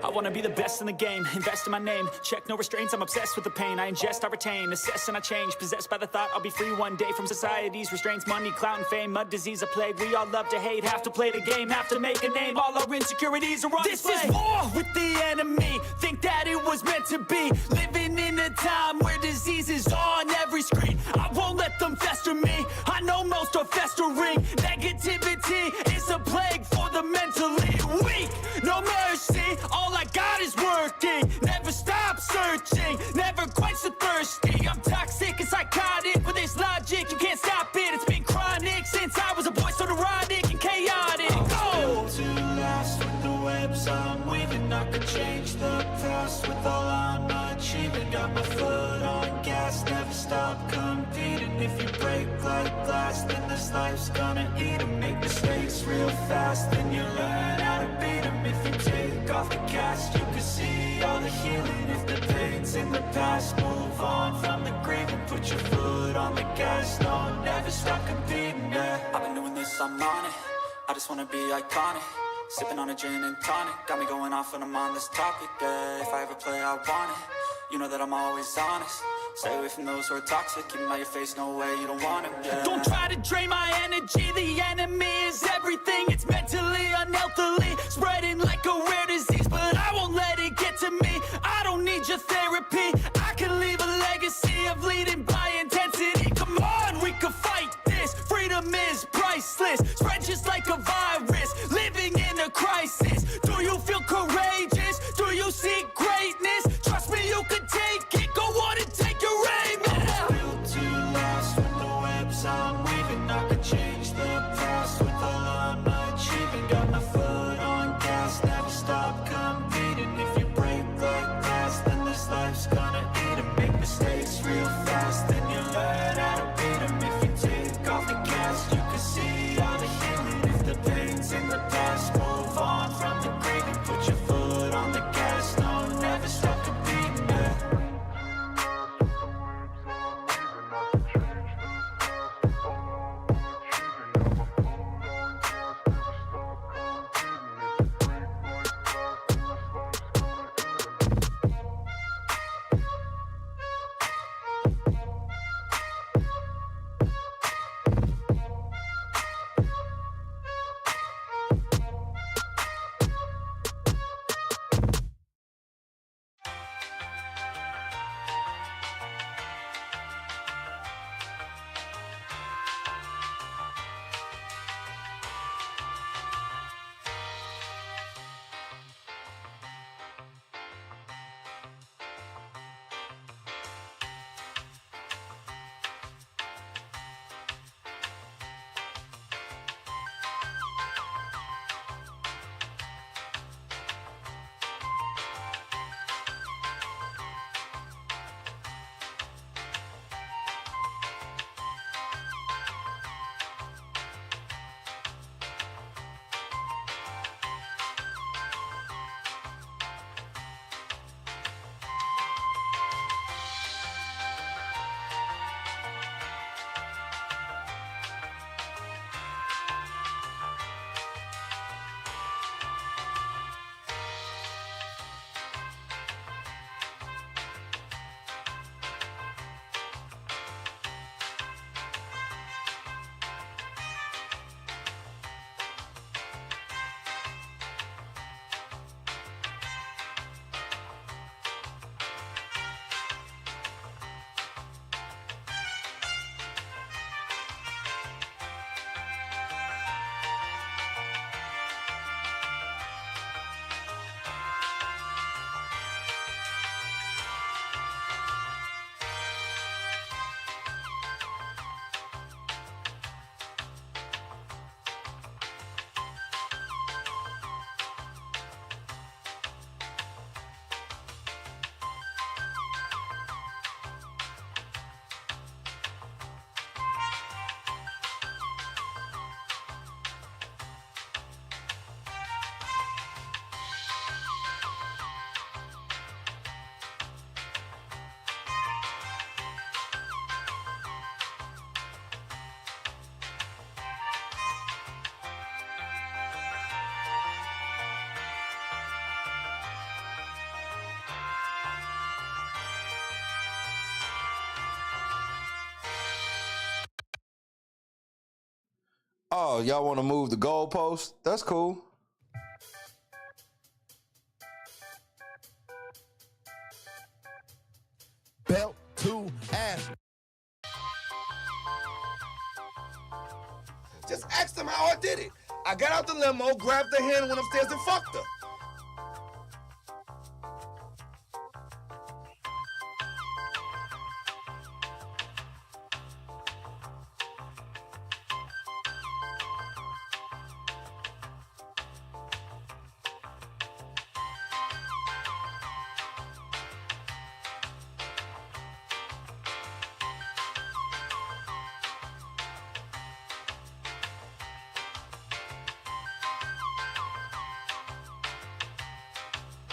I wanna be the best in the game, invest in my name. Check no restraints, I'm obsessed with the pain. I ingest, I retain, assess and I change. Possessed by the thought I'll be free one day from society's restraints. Money, clout and fame, mud, disease, a plague. We all love to hate, have to play the game, have to make a name. All our insecurities are on display. This is war with the enemy, think that it was meant to be. Living in a time where disease is on every screen. I won't let them fester me, I know most are festering. Negativity is a plague for the mentally weak. No mercy, all I got is working. Never stop searching, never quench the thirsty. I'm toxic and psychotic, with this logic you can't stop it. It's been chronic since I was a boy, so neurotic and chaotic. I'm built to last with the webs I'm weaving. I could change the past with all I'm achieving. Got my foot on gas, never stop competing. If you break like glass, then this life's gonna eat 'em. Make mistakes real fast, then you learn how to beat 'em. If you take off the cast, you can see all the healing. If the pain's in the past, move on from the grave and put your foot on the gas. No, never stop competing, yeah. I've been doing this, I'm on it. I just wanna be iconic. Sipping on a gin and tonic, got me going off when I'm on this topic, yeah. If I ever play, I want it. You know that I'm always honest. Stay away from those who are toxic. Keep 'em out your face, no way, you don't want it, yeah. Don't try to drain my energy. The enemy is everything. It's mentally, unhealthily, spreading like a rare disease. But I won't let it get to me. I don't need your therapy. I can leave a legacy of leading by intensity. Come on, we can fight this. Freedom is priceless. Spread just like a virus. Living in a crisis. Do you feel courageous? Do you seek greatness? Trust me, you can take it. Go on and take your aim. I'm built to last with the webs I'm weaving. I could change the past with all I'm achieving. Got my foot on gas, never stop competing. If you break like glass, then this life's gonna eat 'em. Make mistakes real fast, then you learn how to beat 'em. If you take off the gas, you can see all the healing. If the pain's in the past, Oh, y'all want to move the goalpost? That's cool. Belt to ass. Just ask them how I did it. I got out the limo, grabbed the hand, went upstairs and fucked her.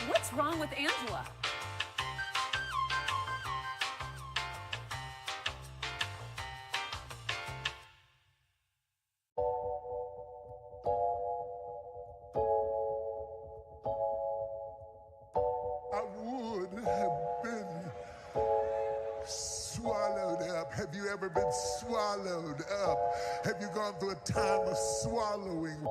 What's wrong with Angela? I would have been swallowed up. Have you ever been swallowed up? Have you gone through a time of swallowing?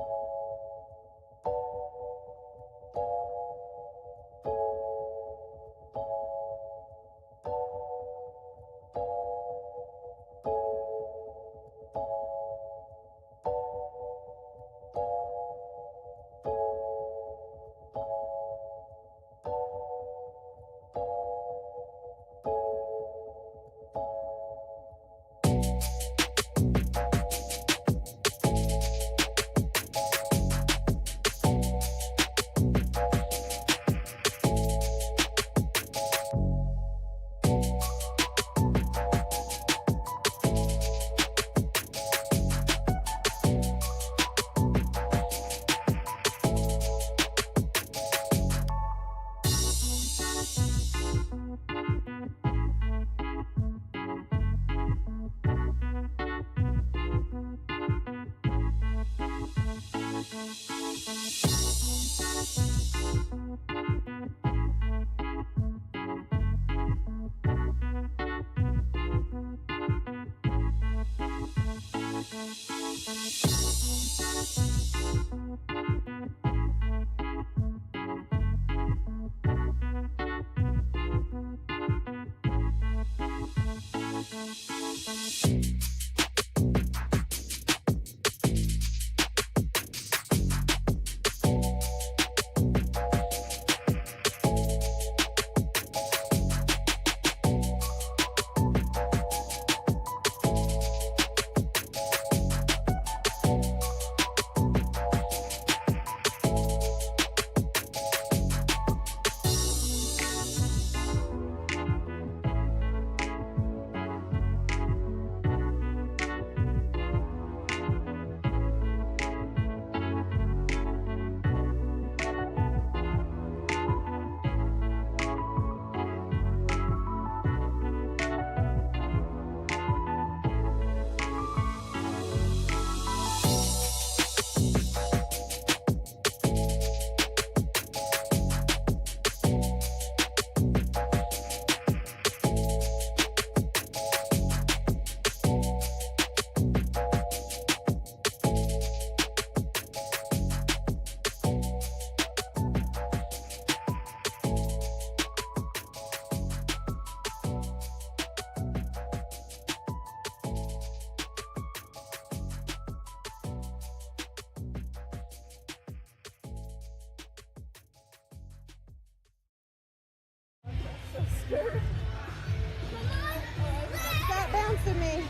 Stop bouncing me.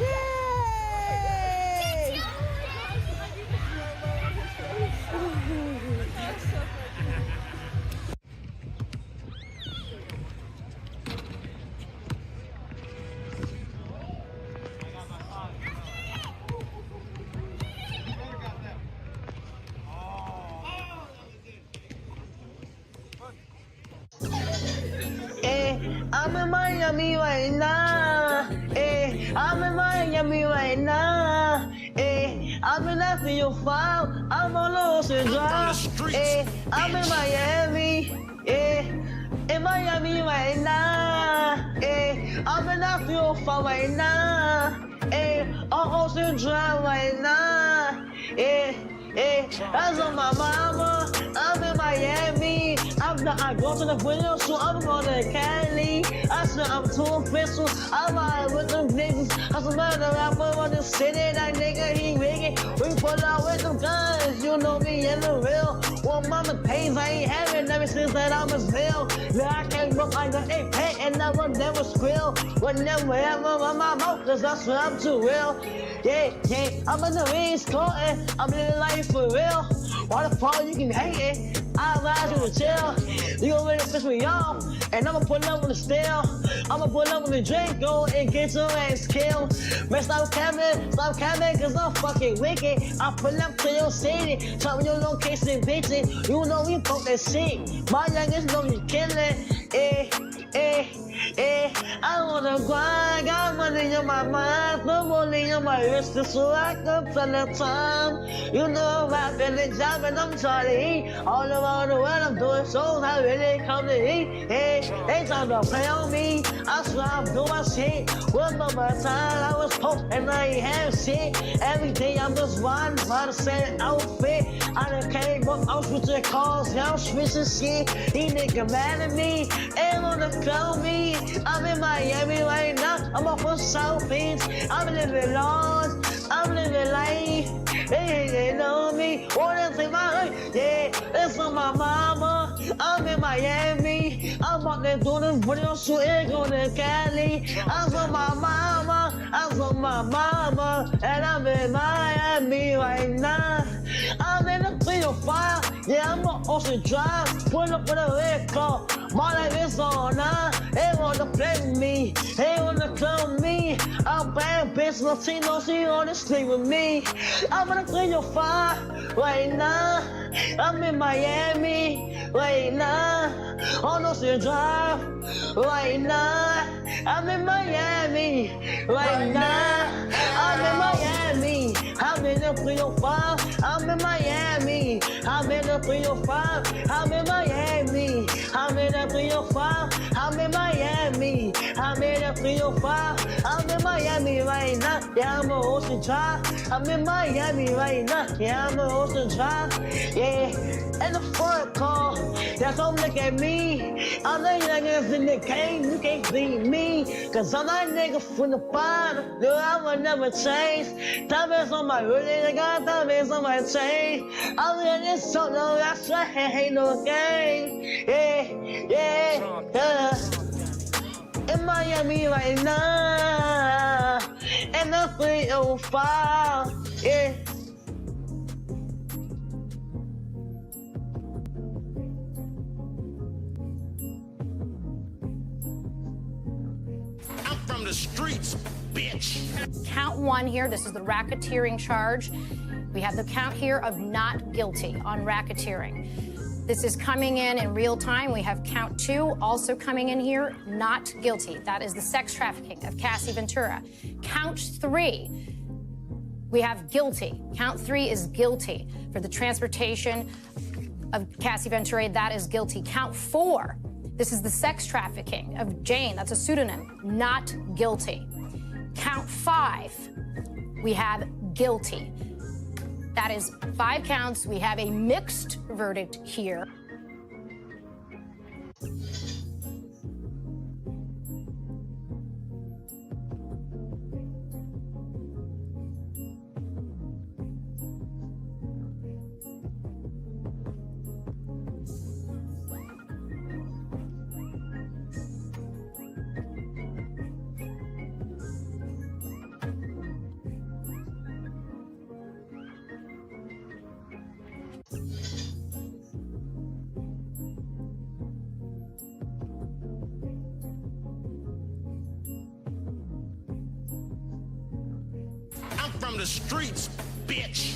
Yay! I'm in Miami right now. I'm in Miami right now. I've been after your file. I'm on Ocean Drive. I'm in Miami. In Miami right now. I've been after your file right now. I'm Ocean Drive right now. That's on my mama. I'm in Miami. I go to the window, so I'm going to Cali. I said I'm too official. I'm out with them niggas. I said, man, the rapper on the city. That nigga, he wicked. We pull out with them guns. You know me in the real. Well, mama pays, I ain't having ever since that I'm a bill. Yeah, I came up like an 8-pack and I will never squeal. Whenever ever on my mouth, cause I swear I'm too real. Yeah, I'm in the East Coast, I'm living life for real. Why the fuck you can hate it? I rise to the chill. You gon' really piss me off, and I'ma pull up on the steel. I'ma pull up on the Draco and get your ass killed. Man, stop capping, cause I'm fucking wicked. I pull up to your city, tell me your location, bitch. You know we fuck that shit. My youngest know you killin', I wanna grind, got money in my mind, no money on my wrist, so I can tell the time. You know I'm rapping and jamming, I'm trying to eat. All around the world, I'm doing shows, I really come to eat. They trying to play on me, I swear I'm doing my shit. One more time, I was poor and I ain't have shit. Every day I'm just riding by the same outfit. I done came up, I'm switching cars, yeah, I'm switching shit. These niggas mad at me, they wanna call me. I'm in Miami right now, I'm off of South Beach. I'm living large, I'm living life. They know me, wanna take my life. Yeah, it's on my mama. I'm in Miami. I'm out there doing the video shooting, going to Cali. I'm on my mama, I'm on my mama, and I'm in Miami right now. I'm in the 305, yeah, I'm on Ocean Drive. Pull up with a red car, my life is on now. They wanna play with me, they wanna clone me. I'm bad bitch, Latino, she wanna sleep with me. I'm in the 305 right now. I'm in Miami right now. On Ocean Drive right now. I'm in Miami right now. I'm in Miami. I'm in the 305. I'm in Miami. I'm in the 305. I'm in Miami. I'm in the 305. I'm in Miami. I'm in the 305. I'm in Miami right now. Yeah, I'm on Ocean Drive. I'm in Miami right now. Yeah, I'm on Ocean Drive. Yeah, and the front car. That's all look at me. I'm the youngest in the game. You can't beat me. Cause I'm that nigga from the bottom. Girl, I will never change. Diamonds on my hoodie. I got diamonds on my chain. I'm in this song. No, that's right. Ain't no game. Yeah. In Miami right now. And the 305. Yeah. I'm from the streets, bitch. Count one here. This is the racketeering charge. We have the count here of not guilty on racketeering. This is coming in real time. We have count two also coming in here, not guilty. That is the sex trafficking of Cassie Ventura. Count three, we have guilty. Count three is guilty for the transportation of Cassie Ventura. That is guilty. Count four, this is the sex trafficking of Jane. That's a pseudonym. Not guilty. Count five, we have guilty. That is 5 counts. We have a mixed verdict here. I'm from the streets, bitch.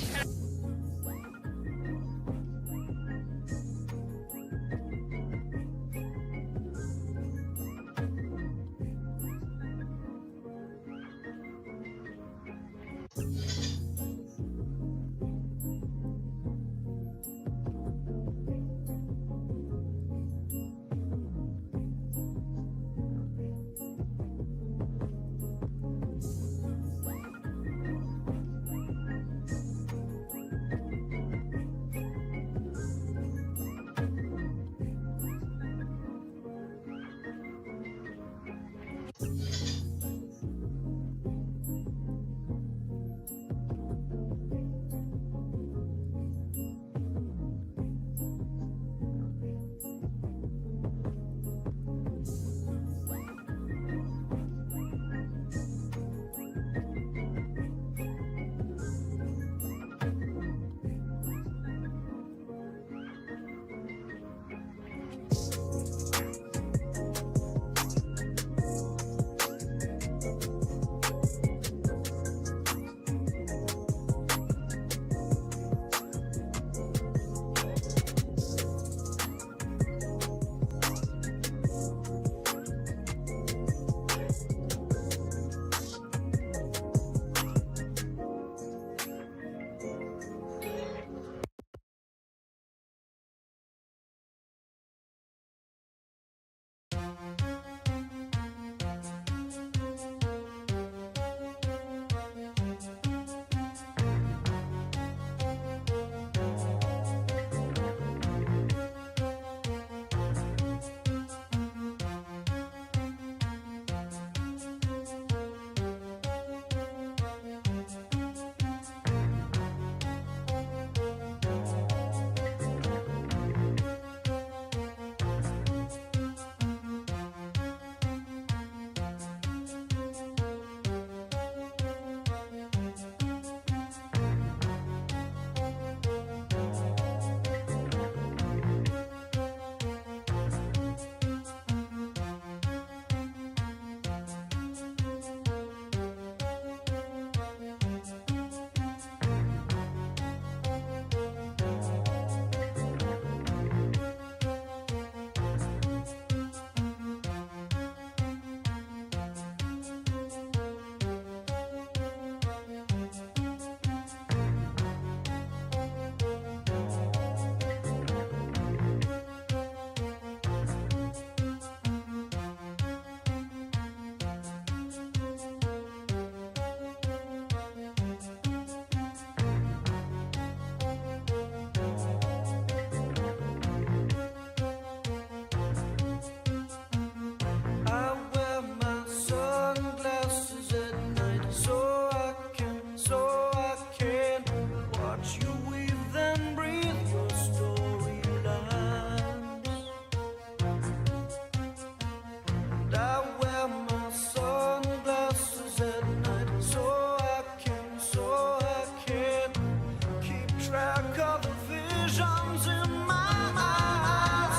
visions in my eyes.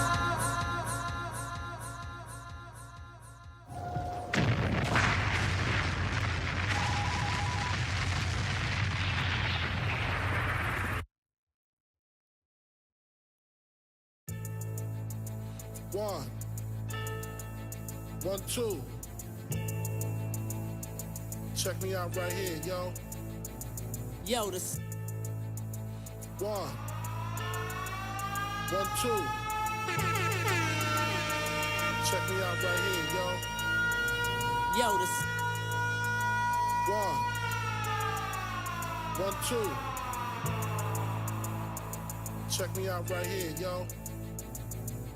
One, 2. Check me out right here, yo. Yo, this. 1, 2. Check me out right here, yo. Yo, this. 1, 2. Check me out right here, yo.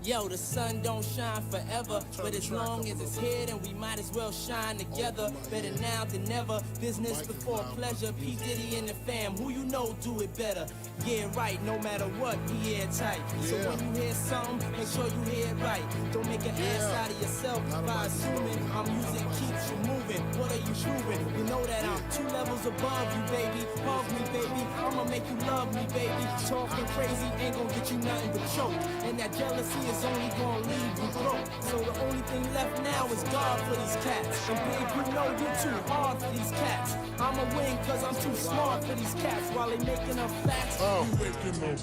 Yo, the sun don't shine forever, but as long as it's here, then we might as well shine together. Better now than never, business before pleasure. P. Diddy and the fam, who you know do it better. Yeah, right, no matter what, be airtight. So when you hear something, make sure you hear it right. Don't make an ass out of yourself by assuming our music keeps you moving. What are you proving? You know that I'm 2 levels above you, baby. Hug me, baby, I'ma make you love me, baby. Talking crazy ain't gonna get you nothing but choke. And that jealousy is only gonna leave you broke. So the only thing left now is God for these cats. And babe, you know you're too hard for these cats. I'ma win cause I'm too smart for these cats. While they making up facts, you waking up.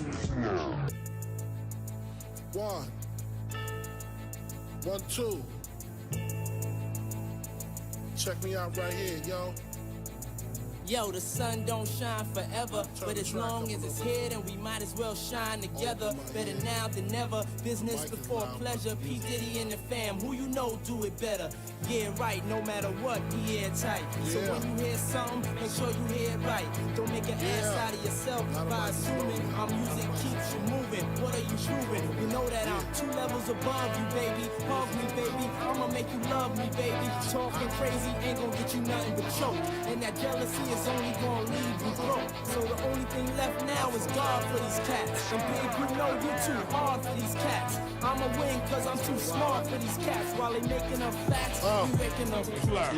1, 2. Check me out right here, yo. Yo, the sun don't shine forever, but as long as it's here, then we might as well shine together. Better now than never, business before pleasure. P. Diddy and the fam, who you know do it better. Yeah, right, no matter what, be airtight. So when you hear something, make sure you hear it right. Don't make an ass out of yourself by assuming our music keeps you moving. What are you proving? You know that I'm 2 levels above you, baby. Hug me, baby, I'ma make you love me, baby. Talking crazy ain't gonna get you nothing but choke. And that jealousy is only gonna leave you broke. So the only thing left now is God for these cats. And babe, you know you're too hard for these cats. I'ma win cause I'm too smart for these cats. While they making up facts, you waking up flat.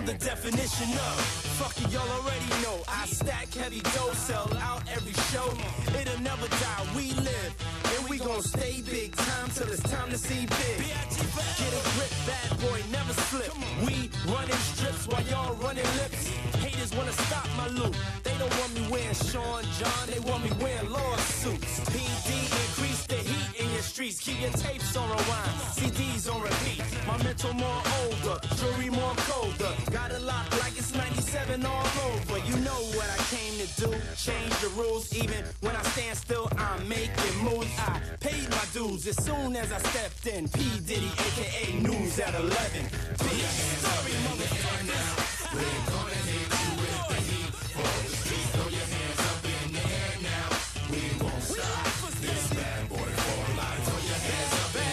The definition of fuck it, y'all already know. I stack heavy dough, sell out every show. It'll never die, we live, and we gon' stay big time till it's time to see big. Get a grip, bad boy, never slip. We running strips while y'all running lips. Haters wanna stop my loot. They don't want me wearing Sean John, they want me wearing lawsuits. PD increase the heat in your streets. Keep your tapes on rewind, CDs on repeat. My mental more older, jewelry more colder. Got a lock like it's 97 all over. You know what I came to do, change the rules. Even when I stand still, I'm making moves. I paid my dues as soon as I stepped in. P. Diddy, a.k.a. News at 11. Big story, motherfuckers. We're gonna hit you with the heat for the streets. Throw your hands up in the air now. We won't stop this bad boy for life. Throw your hands up.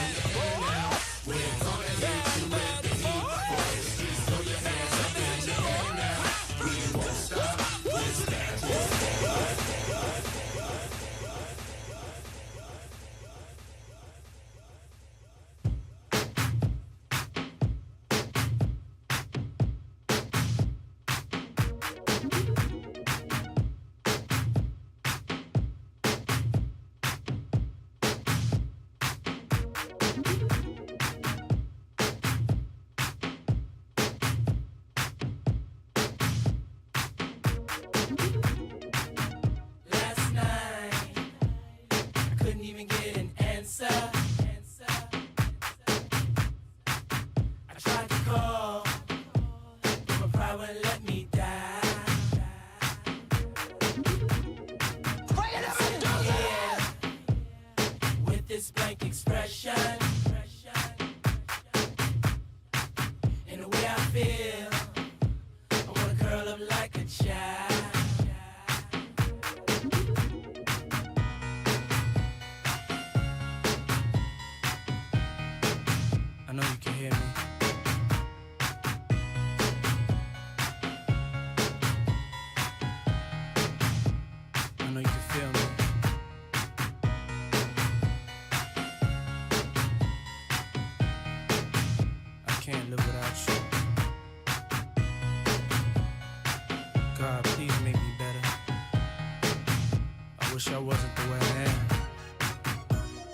couldn't even get an answer. I tried to call, but my pride wouldn't let me die. With this blank expression, and the way I feel, I wanna curl up like a child. I know you can hear me. I know you can feel me. I can't live without you. God, please make me better. I wish I wasn't the way I am.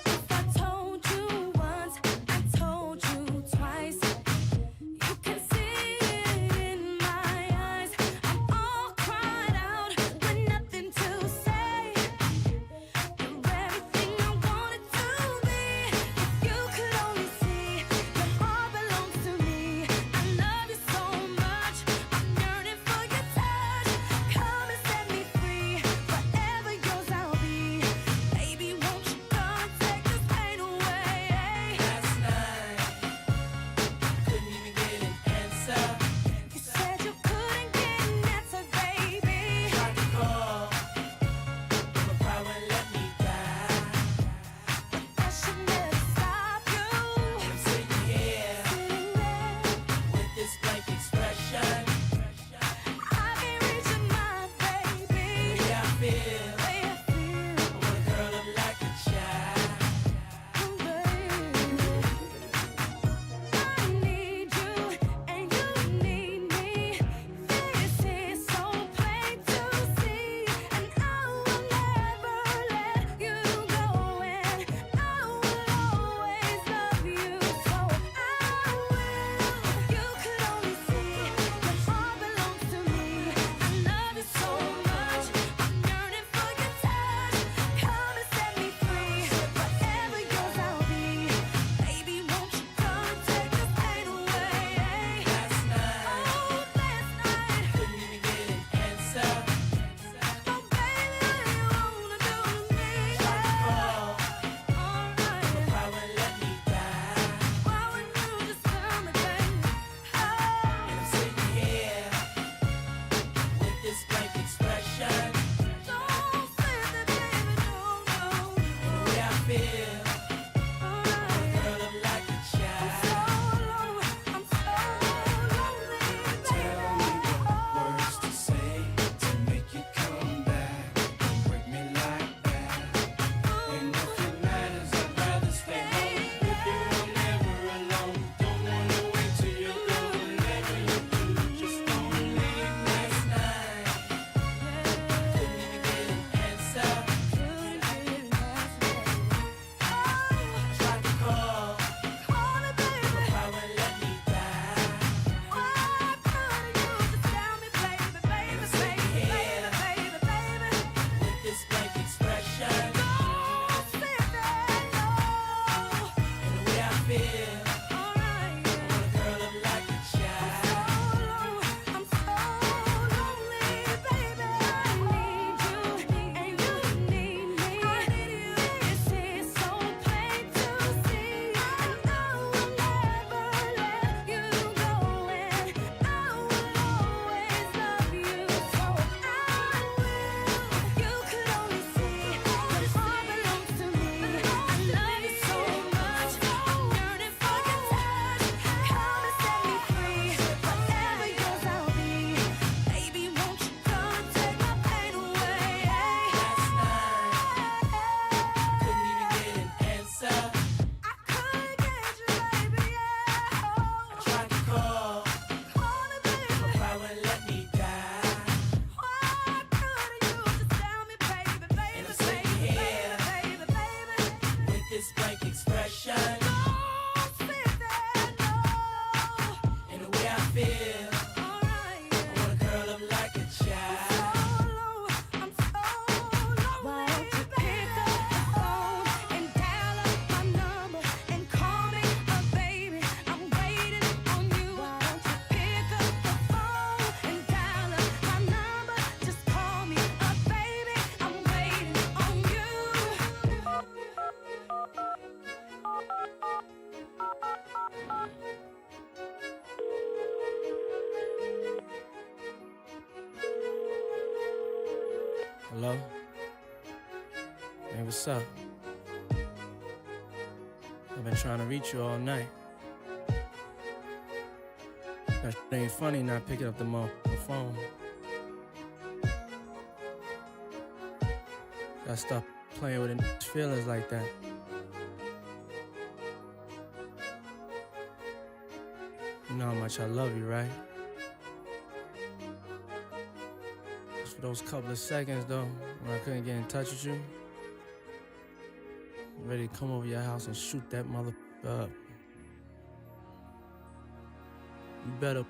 If I told you once, I told you twice. You can see it in my eyes. I'm all cried out with nothing to say. You're everything I wanted to be. If you could only see, your heart belongs to me. I love you so much. I'm yearning for your touch. Come and set me free. Forever yours I'll be. Hello? Hey, what's up? I've been trying to reach you all night. That shit ain't funny not picking up the phone. Gotta stop playing with a feelings like that. You know how much I love you, right? Just for those couple of seconds, though, when I couldn't get in touch with you, I'm ready to come over your house and shoot that mother up. You better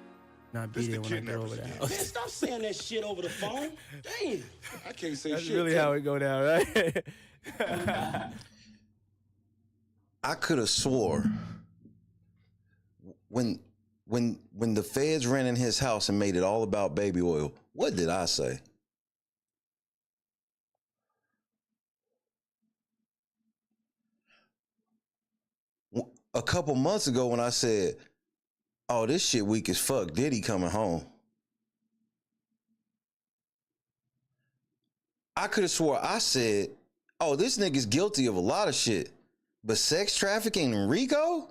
not be there when I get over the house. Man, stop saying that shit over the phone. Damn. I can't say That's shit. really how it go down, right? I could have swore when the feds ran in his house and made it all about baby oil, what did I say? A couple months ago when I said, oh, this shit weak as fuck, Diddy coming home. I could have swore I said, oh, this nigga's guilty of a lot of shit, but sex trafficking and RICO?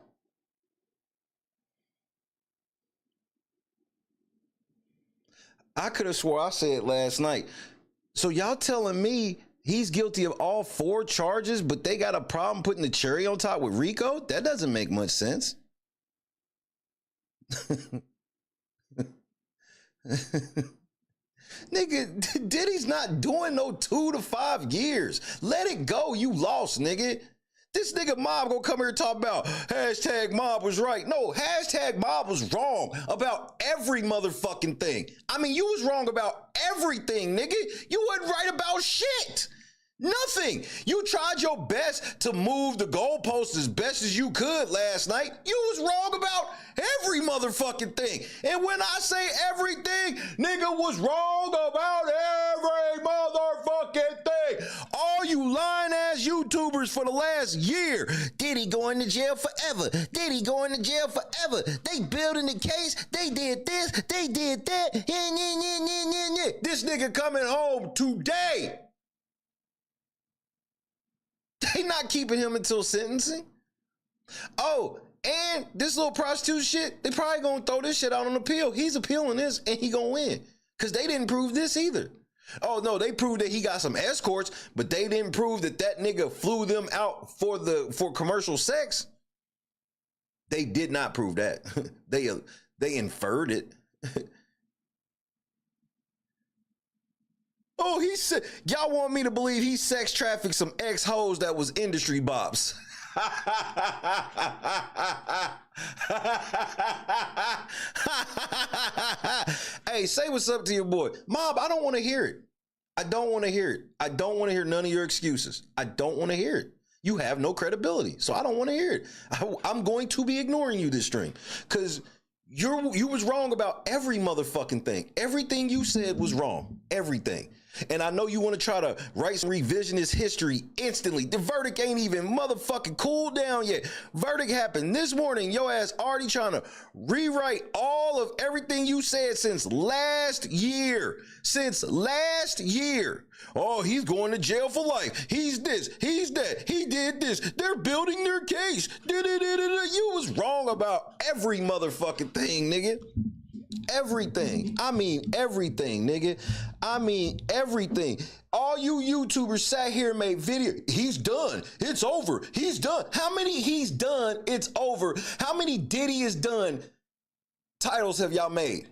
I could have swore I said last night. So y'all telling me he's guilty of all 4 charges, but they got a problem putting the cherry on top with RICO? That doesn't make much sense. Nigga, Diddy's not doing no 2 to 5 years. Let it go. You lost, nigga. This nigga Mob gonna come here and talk about hashtag Mob was right. No, hashtag Mob was wrong about every motherfucking thing. I mean, you was wrong about everything, nigga. You wasn't right about shit. Nothing. You tried your best to move the goalposts as best as you could last night. You was wrong about every motherfucking thing. And when I say everything, nigga was wrong about every motherfucking thing. All you lying ass YouTubers for the last year. Diddy going to jail forever. Diddy going to jail forever. They building the case. They did this. They did that. This nigga coming home today. They not keeping him until sentencing. Oh, and this little prostitute shit, they probably gonna throw this shit out on appeal. He's appealing this and he gonna win. Cause they didn't prove this either. Oh no, they proved that he got some escorts, but they didn't prove that that nigga flew them out for commercial sex. They did not prove that. They inferred it. Oh, he said, y'all want me to believe he sex trafficked some ex-hoes that was industry bops. Hey, say what's up to your boy. Mob, I don't want to hear it. I don't want to hear it. I don't want to hear none of your excuses. I don't want to hear it. You have no credibility, so I don't want to hear it. I'm going to be ignoring you this stream because you was wrong about every motherfucking thing. Everything you said was wrong. Everything. And I know you want to try to write some revisionist history instantly. The verdict ain't even motherfucking cooled down yet. Verdict happened this morning. Your ass already trying to rewrite all of everything you said since last year. Since last year. Oh, he's going to jail for life. He's this. He's that. He did this. They're building their case. You was wrong about every motherfucking thing, nigga. Everything. I mean everything, nigga. I mean everything. All you YouTubers sat here and made video. He's done. It's over. He's done. How many he's done? It's over. How many Diddy is done titles have y'all made?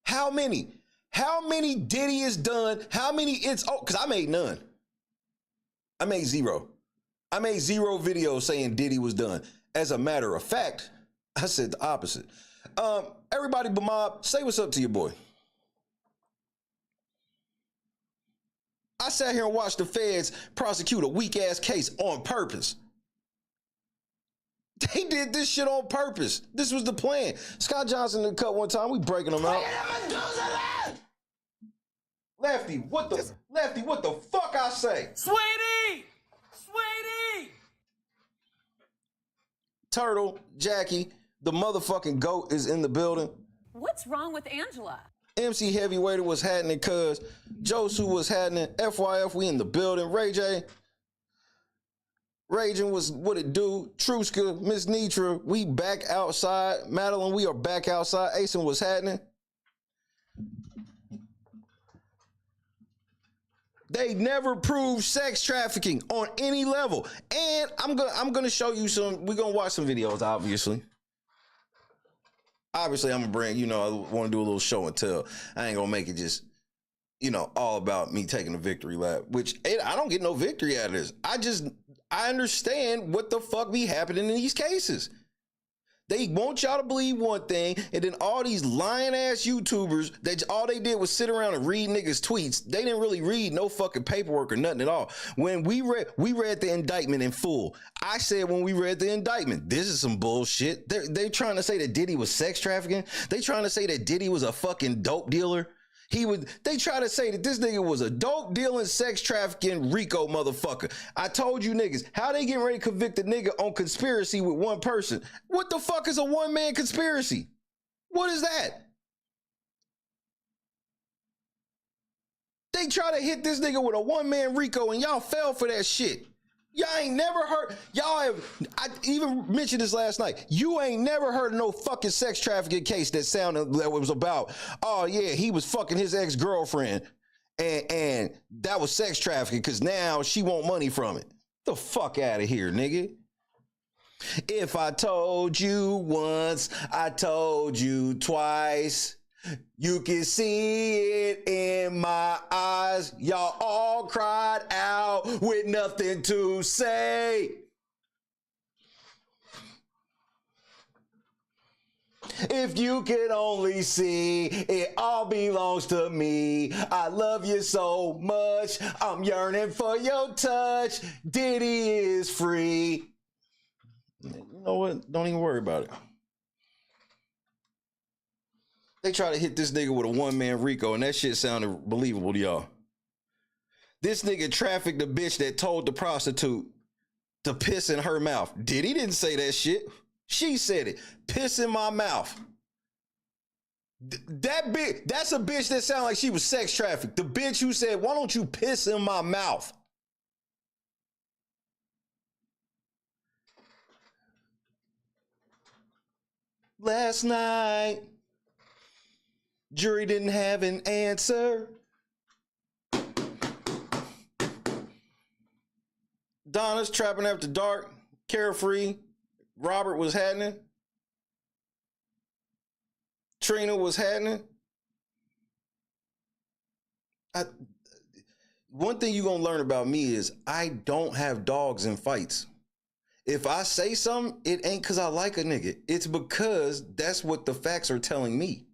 How many? How many Diddy is done? How many it's oh, because I made none. I made 0. I made 0 videos saying Diddy was done. As a matter of fact, I said the opposite. Everybody but Mob, say what's up to your boy. I sat here and watched the feds prosecute a weak ass case on purpose. They did this shit on purpose. This was the plan. Scott Johnson in the cut one time, we breaking them out. Lefty, what the fuck I say? Sweetie! Sweetie! Turtle, Jackie, the motherfucking GOAT is in the building. What's wrong with Angela? MC Heavyweight was happening, cuz Josu was happening. FYF, we in the building. Ray J. Raging was what it do. Truska, Miss Nitra, we back outside. Madeline, we are back outside. Asen was happening. They never proved sex trafficking on any level. And I'm gonna show you some. We're gonna watch some videos, obviously. Obviously, I'm gonna bring, you know, I want to do a little show and tell. I ain't gonna make it just, you know, all about me taking a victory lap, which I don't get no victory out of this. I understand what the fuck be happening in these cases. They want y'all to believe one thing, and then all these lying ass YouTubers that all they did was sit around and read niggas' tweets. They didn't really read no fucking paperwork or nothing at all. When we read the indictment in full. I said when we read the indictment, this is some bullshit. They're trying to say that Diddy was sex trafficking. They trying to say that Diddy was a fucking dope dealer. They try to say that this nigga was a dope dealing, sex trafficking Rico motherfucker. I told you niggas, how they getting ready to convict a nigga on conspiracy with one person? What the fuck is a one-man conspiracy? What is that? They try to hit this nigga with a one-man Rico and y'all fell for that shit. Y'all ain't never heard, I even mentioned this last night. You ain't never heard of no fucking sex trafficking case that was about, oh yeah, he was fucking his ex-girlfriend and that was sex trafficking because now she want money from it. The fuck out of here, nigga. If I told you once, I told you twice. You can see it in my eyes. Y'all all cried out with nothing to say. If you could only see, it all belongs to me. I love you so much. I'm yearning for your touch. Diddy is free. You know what? Don't even worry about it. They try to hit this nigga with a one-man Rico, and that shit sounded believable to y'all. This nigga trafficked a bitch that told the prostitute to piss in her mouth. Diddy didn't say that shit. She said it. Piss in my mouth. That's a bitch that sounded like she was sex trafficked. The bitch who said, why don't you piss in my mouth? Last night, jury didn't have an answer. Donna's trapping after dark. Carefree. Robert was happening. Trina was happening. One thing you're going to learn about me is I don't have dogs in fights. If I say something, it ain't because I like a nigga. It's because that's what the facts are telling me.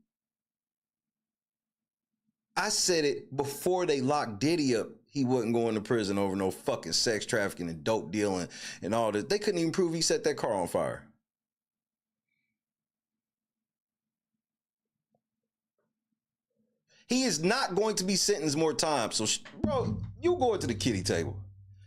I said it before they locked Diddy up. He wasn't going to prison over no fucking sex trafficking and dope dealing and all this. They couldn't even prove he set that car on fire. He is not going to be sentenced more time. So, bro, you go to the kiddie table.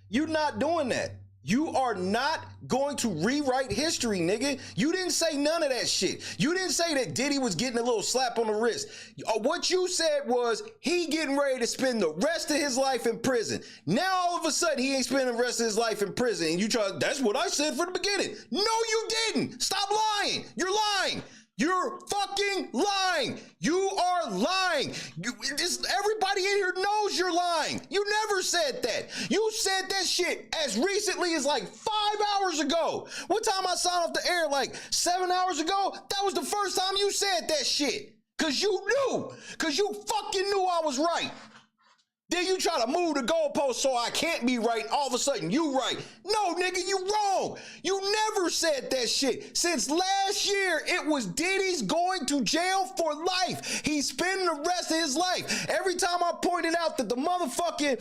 You're not doing that. You are not going to rewrite history, nigga. You didn't say none of that shit. You didn't say that Diddy was getting a little slap on the wrist. What you said was he getting ready to spend the rest of his life in prison. Now all of a sudden he ain't spending the rest of his life in prison. And you try, that's what I said from the beginning. No, you didn't. Stop lying. You're lying. You're fucking lying. You are lying. Everybody in here knows you're lying. You never said that. You said that shit as recently as like 5 hours ago. What time I signed off the air? Like 7 hours ago? That was the first time you said that shit. Cause you knew. Cause you fucking knew I was right. Then you try to move the goalpost so I can't be right. All of a sudden, you right. No, nigga, you wrong. You never said that shit. Since last year, it was Diddy's going to jail for life. He's spending the rest of his life. Every time I pointed out that the motherfucking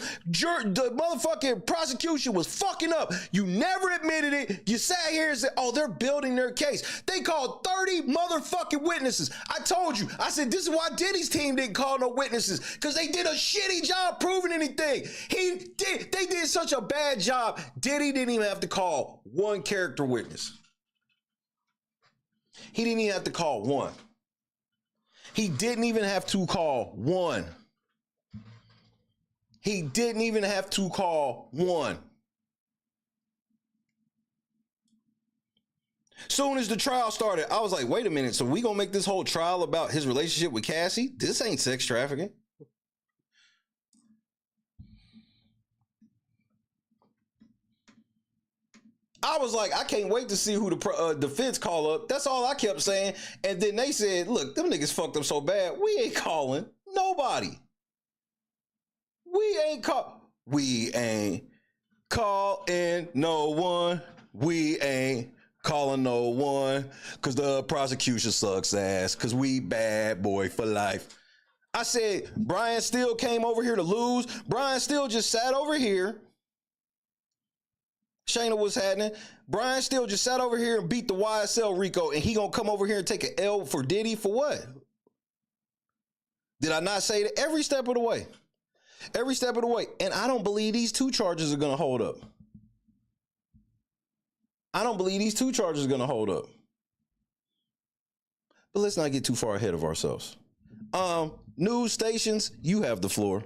prosecution was fucking up, you never admitted it. You sat here and said, oh, they're building their case. They called 30 motherfucking witnesses. I told you. I said, this is why Diddy's team didn't call no witnesses, because they did a shitty job proving anything. They did such a bad job. Diddy didn't even have to call one character witness. He didn't even have to call one. He didn't even have to call one. He didn't even have to call one. Soon as the trial started, I was like, wait a minute. So we gonna make this whole trial about his relationship with Cassie? This ain't sex trafficking. I was like, I can't wait to see who the defense call up. That's all I kept saying. And then they said, look, them niggas fucked up so bad. We ain't calling nobody. We ain't calling no one. We ain't calling no one. Cause the prosecution sucks ass. Cause we bad boy for life. I said, Brian Steele came over here to lose. Brian Steele just sat over here. Shayna, what's happening? Brian Steele just sat over here and beat the YSL Rico, and he gonna come over here and take an L for Diddy for what? Did I not say that? Every step of the way. Every step of the way. And I don't believe these two charges are gonna hold up. I don't believe these two charges are gonna hold up. But let's not get too far ahead of ourselves. News stations, you have the floor.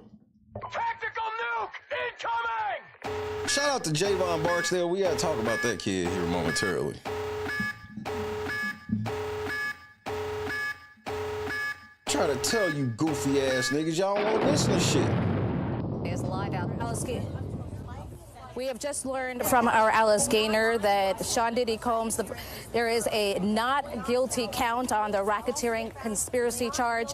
Tactical nuke incoming! Shout out to Javon Barksdale. We gotta talk about that kid here momentarily. Try to tell you goofy ass niggas, y'all don't wanna listen to shit. Is live out. We have just learned from our Alice Gaynor that Sean Diddy Combs, there is a not guilty count on the racketeering conspiracy charge.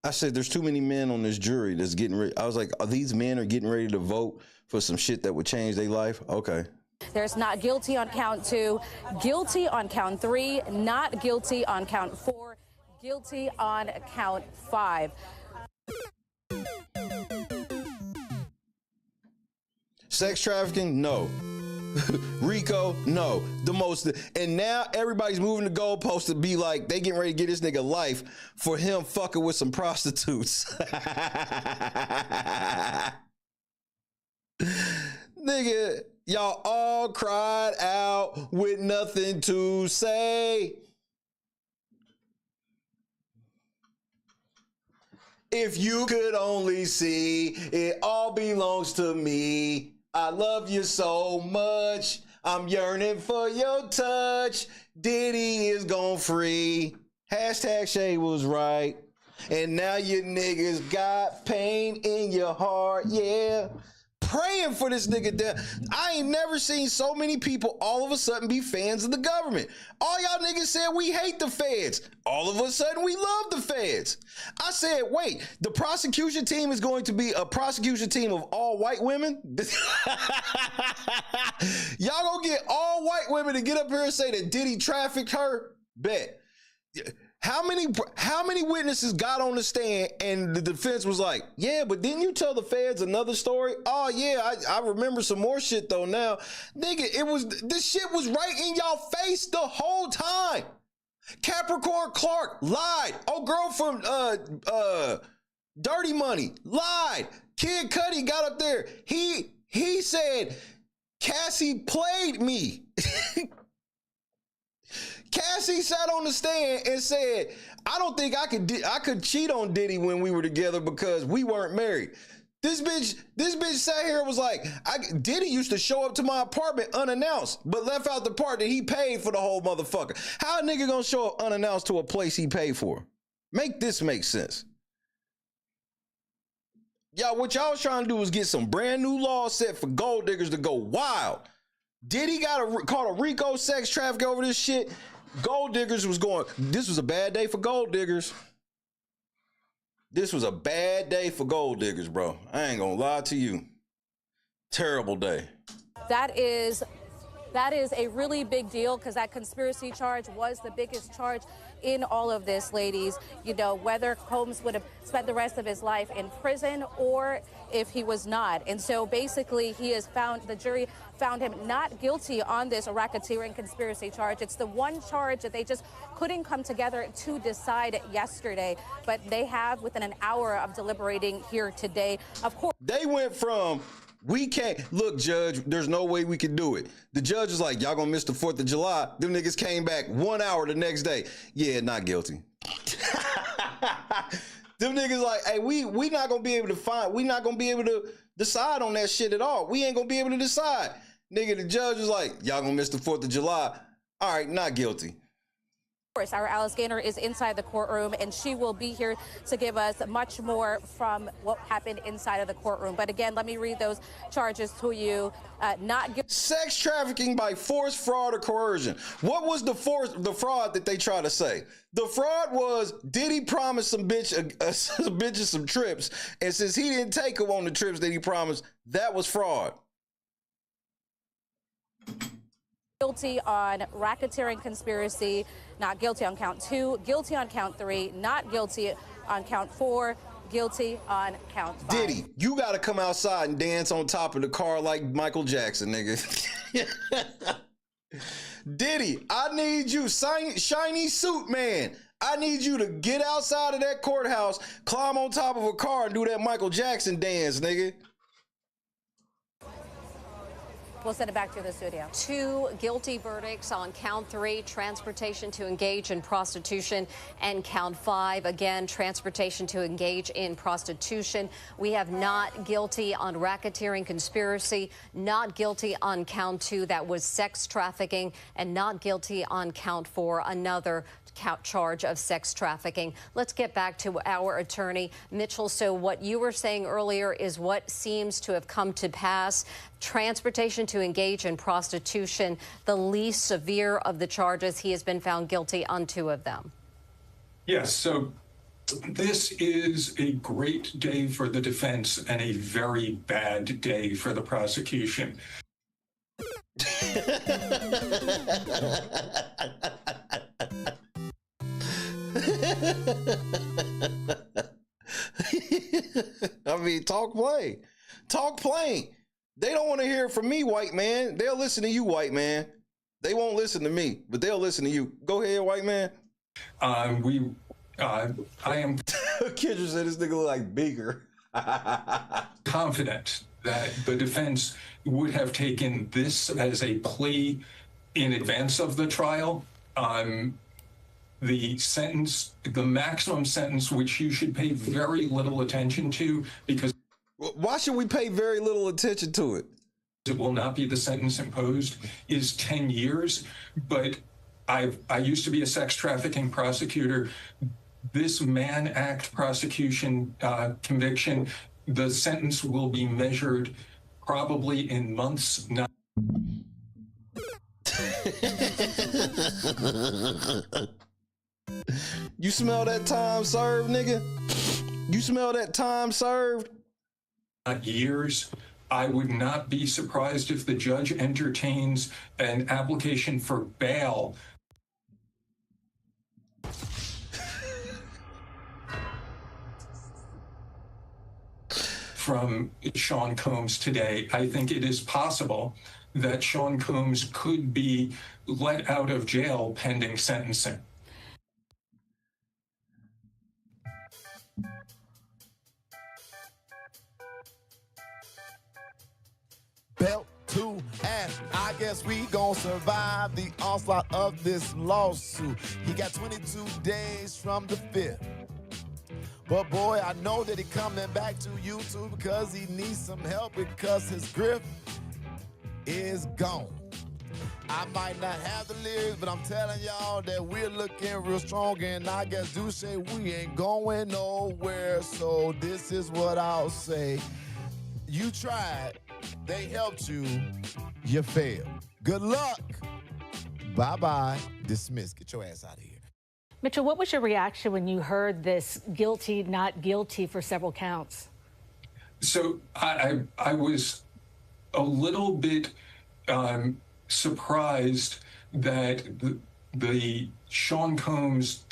I said, there's too many men on this jury that's getting ready. I was like, these men are getting ready to vote for some shit that would change their life? Okay. There's not guilty on count 2, guilty on count 3, not guilty on count 4, guilty on count 5. Sex trafficking? No. Rico? No. And now everybody's moving the goalpost to be like, they getting ready to get this nigga life for him fucking with some prostitutes. Nigga, y'all all cried out with nothing to say. If you could only see, it all belongs to me. I love you so much. I'm yearning for your touch. Diddy is gone free. Hashtag Shay was right. And now you niggas got pain in your heart, yeah. Praying for this nigga down. I ain't never seen so many people all of a sudden be fans of the government. All y'all niggas said we hate the feds. All of a sudden we love the feds. I said, wait, the prosecution team is going to be a prosecution team of all white women? Y'all gonna get all white women to get up here and say that Diddy trafficked her? Bet. How many witnesses got on the stand and the defense was like, yeah, but didn't you tell the feds another story? Oh yeah, I remember some more shit though now. Nigga, this shit was right in y'all face the whole time. Capricorn Clark lied. Oh, girl from Dirty Money lied. Kid Cudi got up there. He said Cassie played me. Cassie sat on the stand and said, I don't think I could cheat on Diddy when we were together because we weren't married. This bitch sat here and was like, Diddy used to show up to my apartment unannounced, but left out the part that he paid for the whole motherfucker. How a nigga gonna show up unannounced to a place he paid for? Make this make sense. Y'all, what y'all was trying to do was get some brand new laws set for gold diggers to go wild. Diddy got caught a Rico sex traffic over this shit. Gold diggers was going, this was a bad day for gold diggers. This was a bad day for gold diggers, bro. I ain't gonna lie to you. Terrible day. That is a really big deal because that conspiracy charge was the biggest charge in all of this, ladies. You know, whether Combs would have spent the rest of his life in prison or if he was not. And so basically the jury found him not guilty on this racketeering conspiracy charge. It's the one charge that they just couldn't come together to decide yesterday, but they have within an hour of deliberating here today. Of course, they went from We can't look, Judge. There's no way we can do it. The judge was like, y'all gonna miss the 4th of July. Them niggas came back 1 hour the next day. Yeah, not guilty. Them niggas like, hey, we not gonna be able to decide on that shit at all. We ain't gonna be able to decide. Nigga, the judge was like, y'all gonna miss the 4th of July. All right, not guilty. Of course, our Alice Gaynor is inside the courtroom, and she will be here to give us much more from what happened inside of the courtroom. But again, let me read those charges to you. Sex trafficking by force, fraud, or coercion. What was the fraud that they try to say? The fraud was Diddy promised some bitches some trips, and since he didn't take them on the trips that he promised, that was fraud. Guilty on racketeering conspiracy, not guilty on count 2, guilty on count 3, not guilty on count 4, guilty on count 5. Diddy, you gotta come outside and dance on top of the car like Michael Jackson, nigga. Diddy, I need you, shiny suit man. I need you to get outside of that courthouse, climb on top of a car, and do that Michael Jackson dance, nigga. We'll send it back to the studio. 2 guilty verdicts on count 3, transportation to engage in prostitution, and count 5, again, transportation to engage in prostitution. We have not guilty on racketeering conspiracy, not guilty on count 2, that was sex trafficking, and not guilty on count 4, another charge of sex trafficking. Let's get back to our attorney, Mitchell. So what you were saying earlier is what seems to have come to pass. Transportation to engage in prostitution, the least severe of the charges. He has been found guilty on 2 of them. Yes, so this is a great day for the defense and a very bad day for the prosecution. I mean, talk plain. Talk plain. They don't want to hear it from me, white man. They'll listen to you, white man. They won't listen to me, but they'll listen to you. Go ahead, white man. I am Kendra said this nigga look like Beaker. confident that the defense would have taken this as a plea in advance of the trial. The sentence, the maximum sentence, which you should pay very little attention to, because why should we pay very little attention to it? It will not be the sentence imposed, is 10 years. But I used to be a sex trafficking prosecutor. This Mann Act prosecution conviction, the sentence will be measured probably in months, not. You smell that time served, nigga? You smell that time served? Not years. I would not be surprised if the judge entertains an application for bail. From Sean Combs today. I think it is possible that Sean Combs could be let out of jail pending sentencing. Belt to ass. I guess we gon' survive the onslaught of this lawsuit. He got 22 days from the 5th. But boy, I know that he coming back to YouTube because he needs some help because his grip is gone. I might not have the lyrics, but I'm telling y'all that we're looking real strong, and I guess do say we ain't going nowhere. So this is what I'll say. You tried, they helped you, you failed. Good luck. Bye-bye. Dismiss. Get your ass out of here. Mitchell, what was your reaction when you heard this guilty, not guilty for several counts? So I was a little bit surprised that the Sean Combs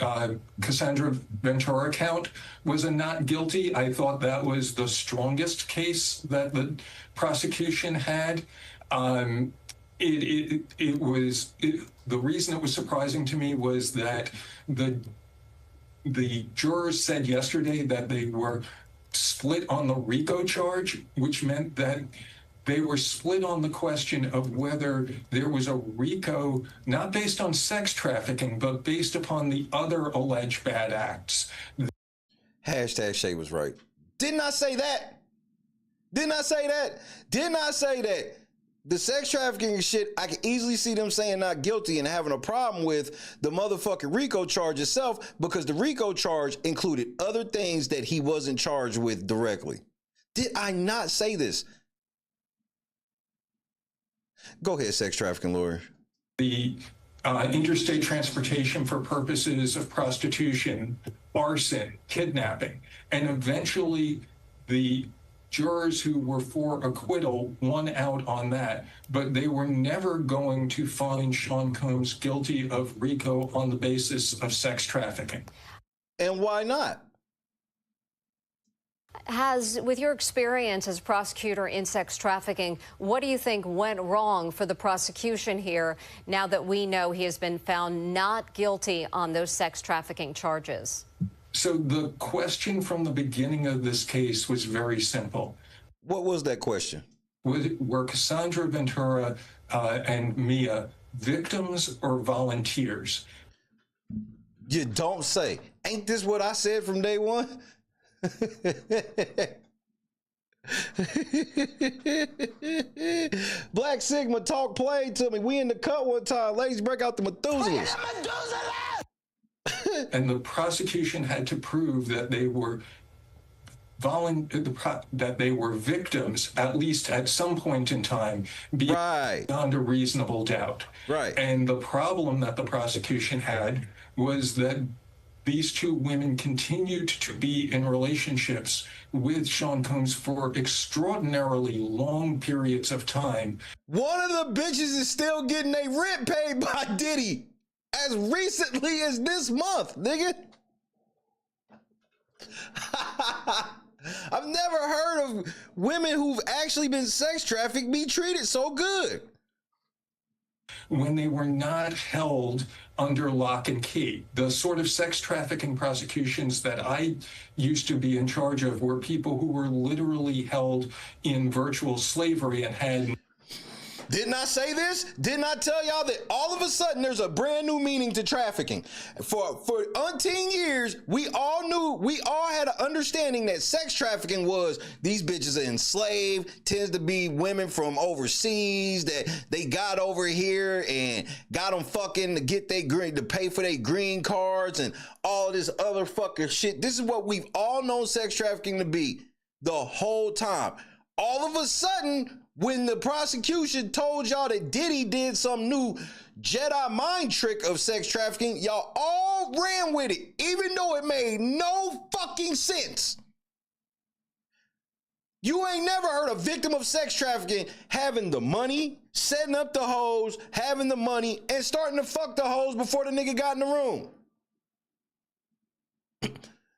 Cassandra Ventura count was a not guilty. I thought that was the strongest case that the prosecution had. The reason it was surprising to me was that the jurors said yesterday that they were split on the RICO charge, which meant that they were split on the question of whether there was a RICO, not based on sex trafficking, but based upon the other alleged bad acts. Hashtag Shay was right. Didn't I say that? Didn't I say that? Didn't I say that? The sex trafficking shit, I can easily see them saying not guilty and having a problem with the motherfucking RICO charge itself, because the RICO charge included other things that he wasn't charged with directly. Did I not say this? Go ahead, sex trafficking lawyer. The interstate transportation for purposes of prostitution, arson, kidnapping, and eventually the jurors who were for acquittal won out on that, but they were never going to find Sean Combs guilty of RICO on the basis of sex trafficking. And why not? With your experience as prosecutor in sex trafficking, what do you think went wrong for the prosecution here now that we know he has been found not guilty on those sex trafficking charges? So the question from the beginning of this case was very simple. What was that question? Were Cassandra Ventura and Mia victims or volunteers? You don't say. Ain't this what I said from day one? Black Sigma talk played to me. We in the cut one time. Ladies, break out the Methuselahs. And the prosecution had to prove that they were that they were victims, at least at some point in time, beyond a reasonable doubt. Right. And the problem that the prosecution had was that these two women continued to be in relationships with Sean Combs for extraordinarily long periods of time. One of the bitches is still getting a rent paid by Diddy as recently as this month, nigga. I've never heard of women who've actually been sex trafficked be treated so good. When they were not held under lock and key. The sort of sex trafficking prosecutions that I used to be in charge of were people who were literally held in virtual slavery and had... Didn't I say this? Didn't I tell y'all that all of a sudden there's a brand new meaning to trafficking? For umpteen years, we all had an understanding that sex trafficking was these bitches are enslaved, tends to be women from overseas that they got over here and got them fucking to get their green, to pay for their green cards and all this other fucking shit. This is what we've all known sex trafficking to be the whole time. All of a sudden, when the prosecution told y'all that Diddy did some new Jedi mind trick of sex trafficking, y'all all ran with it, even though it made no fucking sense. You ain't never heard a victim of sex trafficking having the money, setting up the hoes, having the money, and starting to fuck the hoes before the nigga got in the room.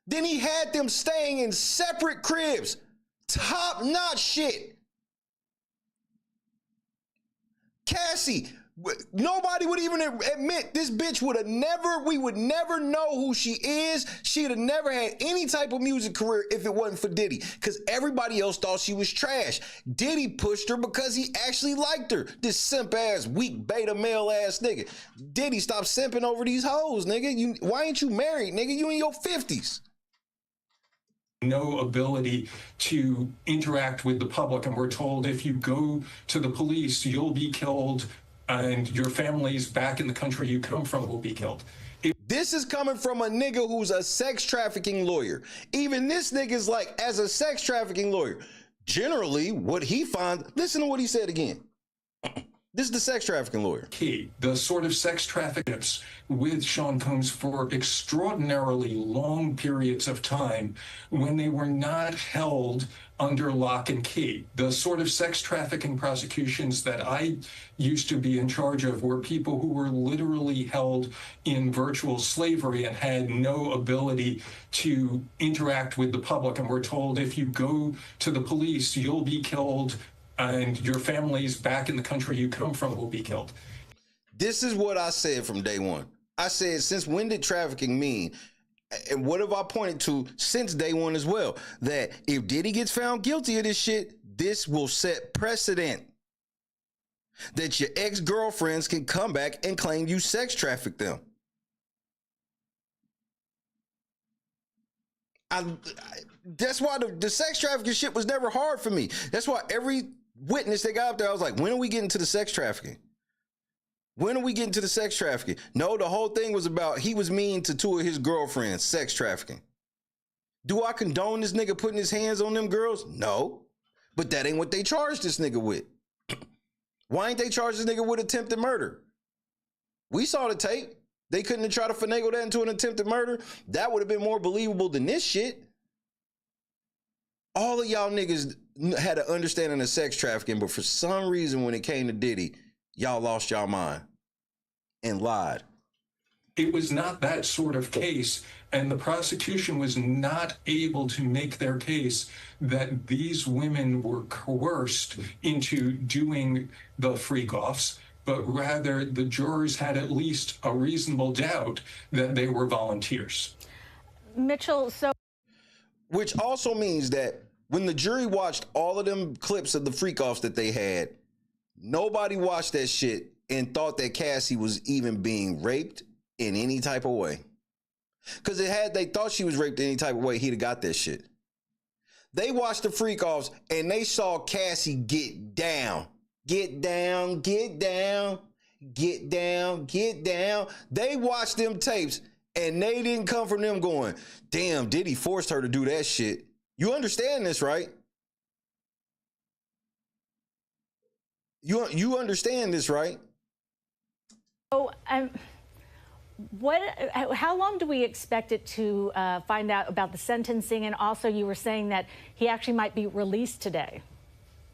Then he had them staying in separate cribs. Top-notch shit. Cassie, nobody would even admit this bitch we would never know who she is. She'd have never had any type of music career if it wasn't for Diddy, because everybody else thought she was trash. Diddy pushed her because he actually liked her. This simp ass, weak beta male ass nigga. Diddy, stop simping over these hoes, nigga. Why ain't you married, nigga? You in your 50s. No ability to interact with the public, and we're told if you go to the police, you'll be killed, and your family's back in the country you come from will be killed. This is coming from a nigga who's a sex trafficking lawyer. Even this nigga's like, as a sex trafficking lawyer, generally what he finds, listen to what he said again. This is the sex trafficking lawyer. The sort of sex trafficking with Sean Combs for extraordinarily long periods of time when they were not held under lock and key. The sort of sex trafficking prosecutions that I used to be in charge of were people who were literally held in virtual slavery and had no ability to interact with the public, and were told if you go to the police, you'll be killed, and your family's back in the country you come from will be killed. This is what I said from day one. I said, since when did trafficking mean? And what have I pointed to since day one as well? That if Diddy gets found guilty of this shit, this will set precedent that your ex-girlfriends can come back and claim you sex trafficked them. That's why the sex trafficking shit was never hard for me. That's why every witness that got up there, I was like, when are we getting to the sex trafficking? When are we getting to the sex trafficking? No, the whole thing was about he was mean to two of his girlfriends, sex trafficking. Do I condone this nigga putting his hands on them girls? No. But that ain't what they charged this nigga with. Why ain't they charged this nigga with attempted murder? We saw the tape. They couldn't have tried to finagle that into an attempted murder. That would have been more believable than this shit. All of y'all niggas had an understanding of sex trafficking, but for some reason when it came to Diddy, y'all lost y'all mind and lied. It was not that sort of case, and the prosecution was not able to make their case that these women were coerced into doing the freak-offs, but rather the jurors had at least a reasonable doubt that they were volunteers. Mitchell, so... Which also means that when the jury watched all of them clips of the freak-offs that they had, nobody watched that shit and thought that Cassie was even being raped in any type of way. Because they thought she was raped in any type of way, he'd have got that shit. They watched the freak-offs and they saw Cassie get down. Get down, get down, get down, get down. They watched them tapes and they didn't come from them going, damn, Diddy forced her to do that shit. You understand this, right? You understand this, right? So, how long do we expect it to find out about the sentencing? And also, you were saying that he actually might be released today.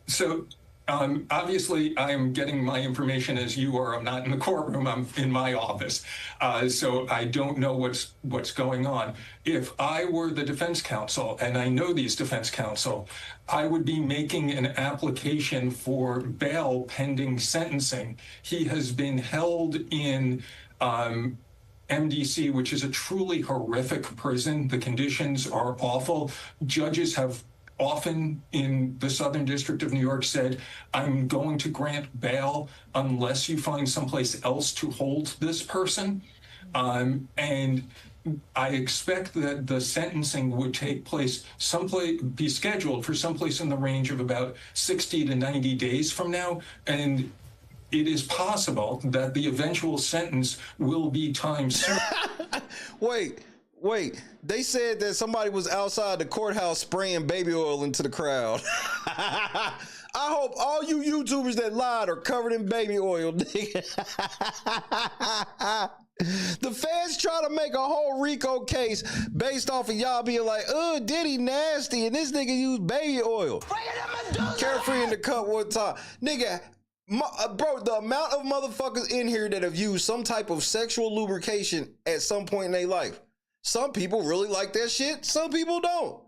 So, obviously, I'm getting my information as you are. I'm not in the courtroom. I'm in my office. So I don't know what's going on. If I were the defense counsel, and I know these defense counsel, I would be making an application for bail pending sentencing. He has been held in MDC, which is a truly horrific prison. The conditions are awful. Judges have often in the Southern District of New York said, I'm going to grant bail unless you find someplace else to hold this person. And I expect that the sentencing would take place be scheduled for someplace in the range of about 60 to 90 days from now. And it is possible that the eventual sentence will be time served. Wait, they said that somebody was outside the courthouse spraying baby oil into the crowd. I hope all you YouTubers that lied are covered in baby oil, nigga. The feds try to make a whole RICO case based off of y'all being like, Diddy nasty, and this nigga used baby oil. Carefree in the cup one time. Nigga, bro, the amount of motherfuckers in here that have used some type of sexual lubrication at some point in their life. Some people really like that shit. Some people don't.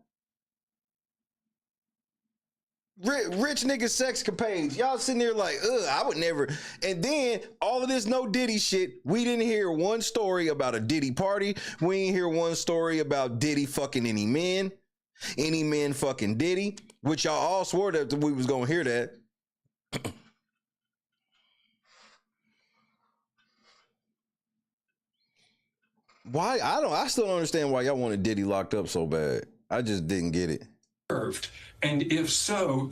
Rich nigga sexcapades. Y'all sitting there like, I would never. And then all of this no Diddy shit. We didn't hear one story about a Diddy party. We didn't hear one story about Diddy fucking any men. Any men fucking Diddy. Which y'all all swore that we was gonna hear that. Why? I still don't understand why y'all wanted Diddy locked up so bad. I just didn't get it. And if so,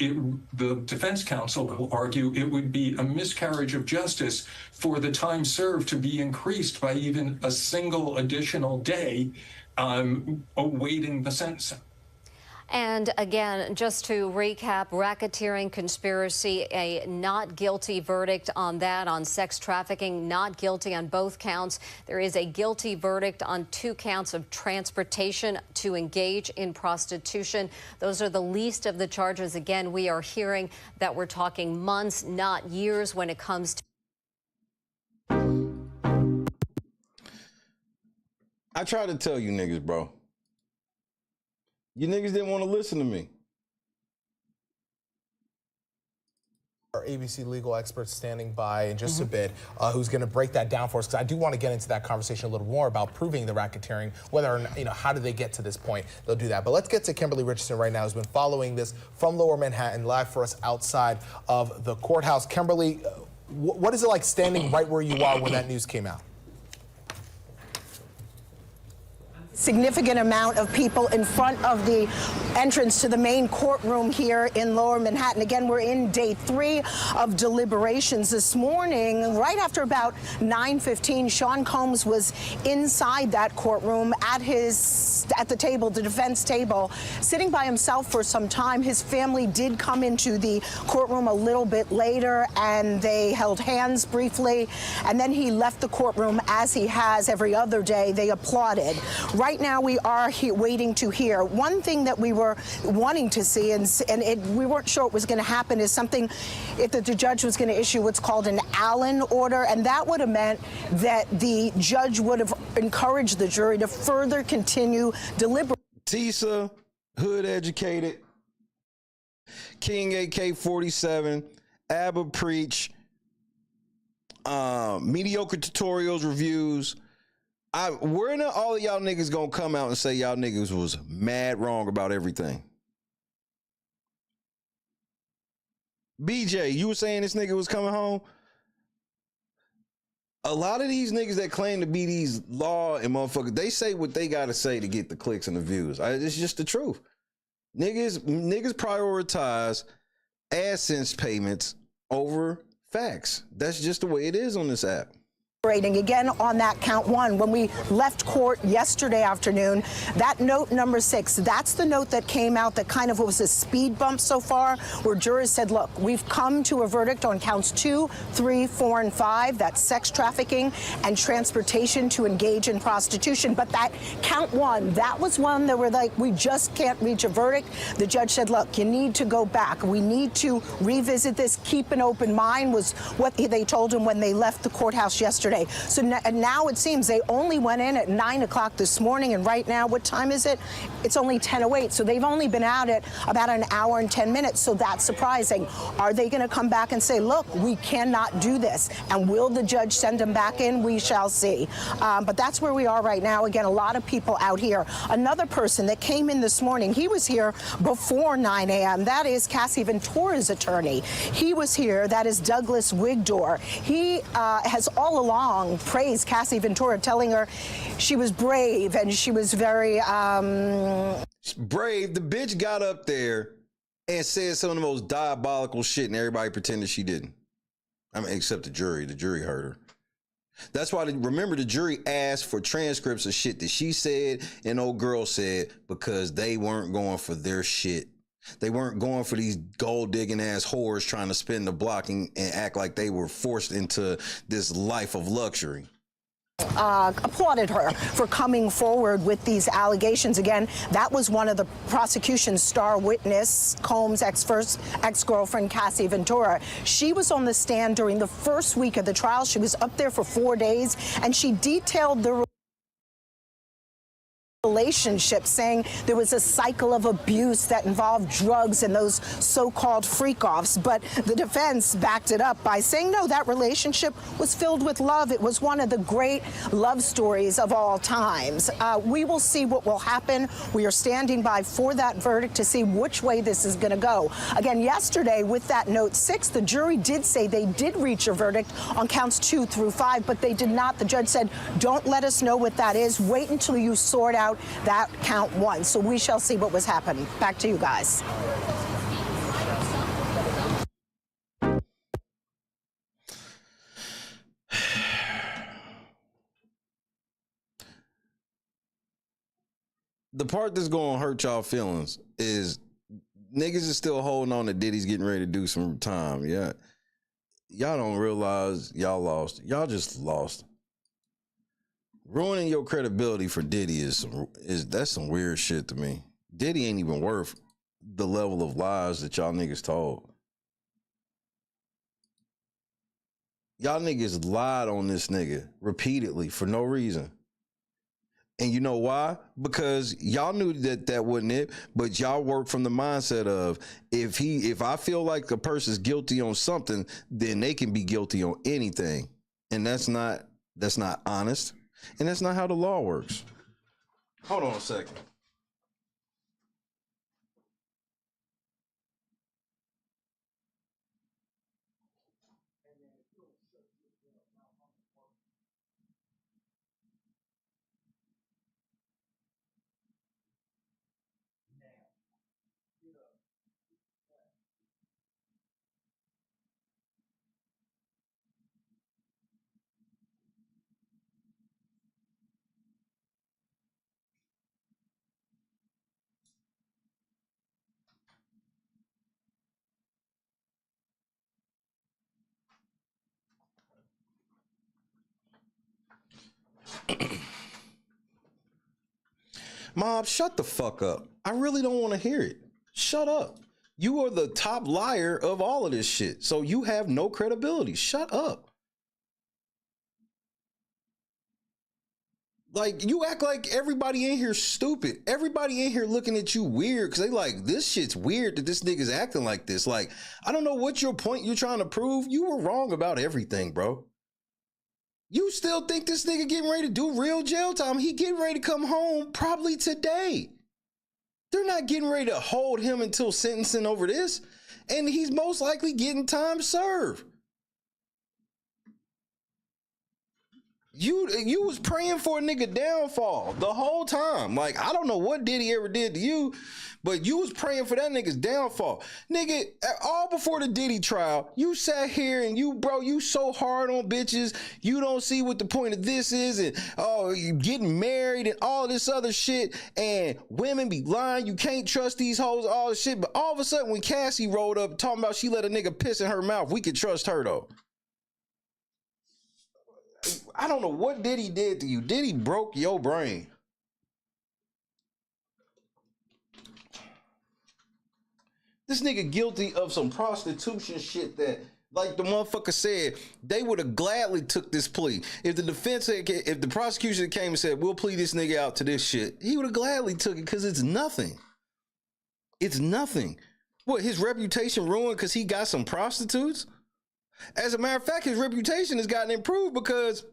the defense counsel will argue it would be a miscarriage of justice for the time served to be increased by even a single additional day awaiting the sentencing. And again, just to recap, racketeering, conspiracy, a not guilty verdict on that, on sex trafficking, not guilty on both counts. There is a guilty verdict on 2 counts of transportation to engage in prostitution. Those are the least of the charges. Again, we are hearing that we're talking months, not years, when it comes to. I tried to tell you niggas, bro. You niggas didn't want to listen to me. our ABC legal expert standing by in just a bit, who's going to break that down for us, because I do want to get into that conversation a little more about proving the racketeering, whether or not, how do they get to this point. They'll do that. But let's get to Kimberly Richardson right now, who's been following this from Lower Manhattan, live for us outside of the courthouse. Kimberly, what is it like standing right where you are when that news came out? Significant amount of people in front of the entrance to the main courtroom here in Lower Manhattan. Again, we're in day 3 of deliberations this morning. Right after about 9:15, Sean Combs was inside that courtroom at the table, the defense table, sitting by himself for some time. His family did come into the courtroom a little bit later, and they held hands briefly, and then he left the courtroom as he has every other day. They applauded. Right now, we are waiting to hear. One thing that we were wanting to see, and we weren't sure it was going to happen, is something, if the judge was going to issue what's called an Allen order, and that would have meant that the judge would have encouraged the jury to further continue deliberating. Tisa, hood educated, King AK-47, Abba Preach, mediocre tutorials, reviews. When are all of y'all niggas gonna come out and say y'all niggas was mad wrong about everything? BJ, you were saying this nigga was coming home? A lot of these niggas that claim to be these law and motherfuckers, they say what they gotta say to get the clicks and the views. It's just the truth. Niggas prioritize AdSense payments over facts. That's just the way it is on this app. Again on that count 1, when we left court yesterday afternoon, that note number 6, that's the note that came out that kind of was a speed bump so far, where jurors said, look, we've come to a verdict on counts 2, 3, 4, and 5, that's sex trafficking and transportation to engage in prostitution. But that count 1, that was one that were like, we just can't reach a verdict. The judge said, look, you need to go back. We need to revisit this. Keep an open mind, was what they told him when they left the courthouse yesterday. So now it seems they only went in at 9 o'clock this morning, and right now, what time is it? It's only 10:08, so they've only been at it about an hour and 10 minutes, so that's surprising. Are they going to come back and say, look, we cannot do this, and will the judge send them back in? We shall see. But that's where we are right now. Again, a lot of people out here. Another person that came in this morning, he was here before 9 a.m., that is Cassie Ventura's attorney. He was here, that is Douglas Wigdor. He has all along praised Cassie Ventura, telling her she was brave and she was very brave. The bitch got up there and said some of the most diabolical shit, and everybody pretended she didn't. I mean, except the jury. The jury heard her. That's why, remember, the jury asked for transcripts of shit that she said and old girl said, because they weren't going for their shit. They weren't going for these gold digging ass whores trying to spin the block and act like they were forced into this life of luxury. Applauded her for coming forward with these allegations. Again, that was one of the prosecution's star witness, Combs' ex-girlfriend, Cassie Ventura. She was on the stand during the first week of the trial. She was up there for 4 days, and she detailed the relationship, saying there was a cycle of abuse that involved drugs and those so-called freak-offs. But the defense backed it up by saying, no, that relationship was filled with love. It was one of the great love stories of all times. We will see what will happen. We are standing by for that verdict to see which way this is going to go. Again, yesterday with that note 6, the jury did say they did reach a verdict on counts 2 through 5, but they did not. The judge said, don't let us know what that is. Wait until you sort out that count 1. So we shall see what was happening. Back to you guys. The part that's going to hurt y'all feelings is niggas is still holding on that Diddy's getting ready to do some time. Yeah. Y'all don't realize y'all lost. Y'all just lost. Ruining your credibility for Diddy that's some weird shit to me. Diddy ain't even worth the level of lies that y'all niggas told. Y'all niggas lied on this nigga repeatedly for no reason. And you know why? Because y'all knew that that wasn't it, but y'all work from the mindset of if I feel like a person's guilty on something, then they can be guilty on anything. And that's not honest. And that's not how the law works. Hold on a second. Mob, shut the fuck up. I really don't want to hear it. Shut up. You are the top liar of all of this shit. So you have no credibility. Shut up. Like, you act like everybody in here stupid. Everybody in here looking at you weird because they like, this shit's weird that this nigga's acting like this. Like, I don't know what your point you're trying to prove. You were wrong about everything, bro. You still think this nigga getting ready to do real jail time? He getting ready to come home probably today. They're not getting ready to hold him until sentencing over this. And he's most likely getting time served. You was praying for a nigga downfall the whole time. Like, I don't know what Diddy ever did to you, but you was praying for that nigga's downfall. Nigga, all before the Diddy trial, you sat here and you so hard on bitches. You don't see what the point of this is, and you getting married and all this other shit, and women be lying. You can't trust these hoes, all this shit. But all of a sudden, when Cassie rolled up talking about she let a nigga piss in her mouth, we could trust her though. I don't know what Diddy did to you. Diddy broke your brain. This nigga guilty of some prostitution shit that, like the motherfucker said, they would have gladly took this plea. If the prosecution came and said, we'll plead this nigga out to this shit, he would have gladly took it because it's nothing. It's nothing. What, his reputation ruined because he got some prostitutes? As a matter of fact, his reputation has gotten improved because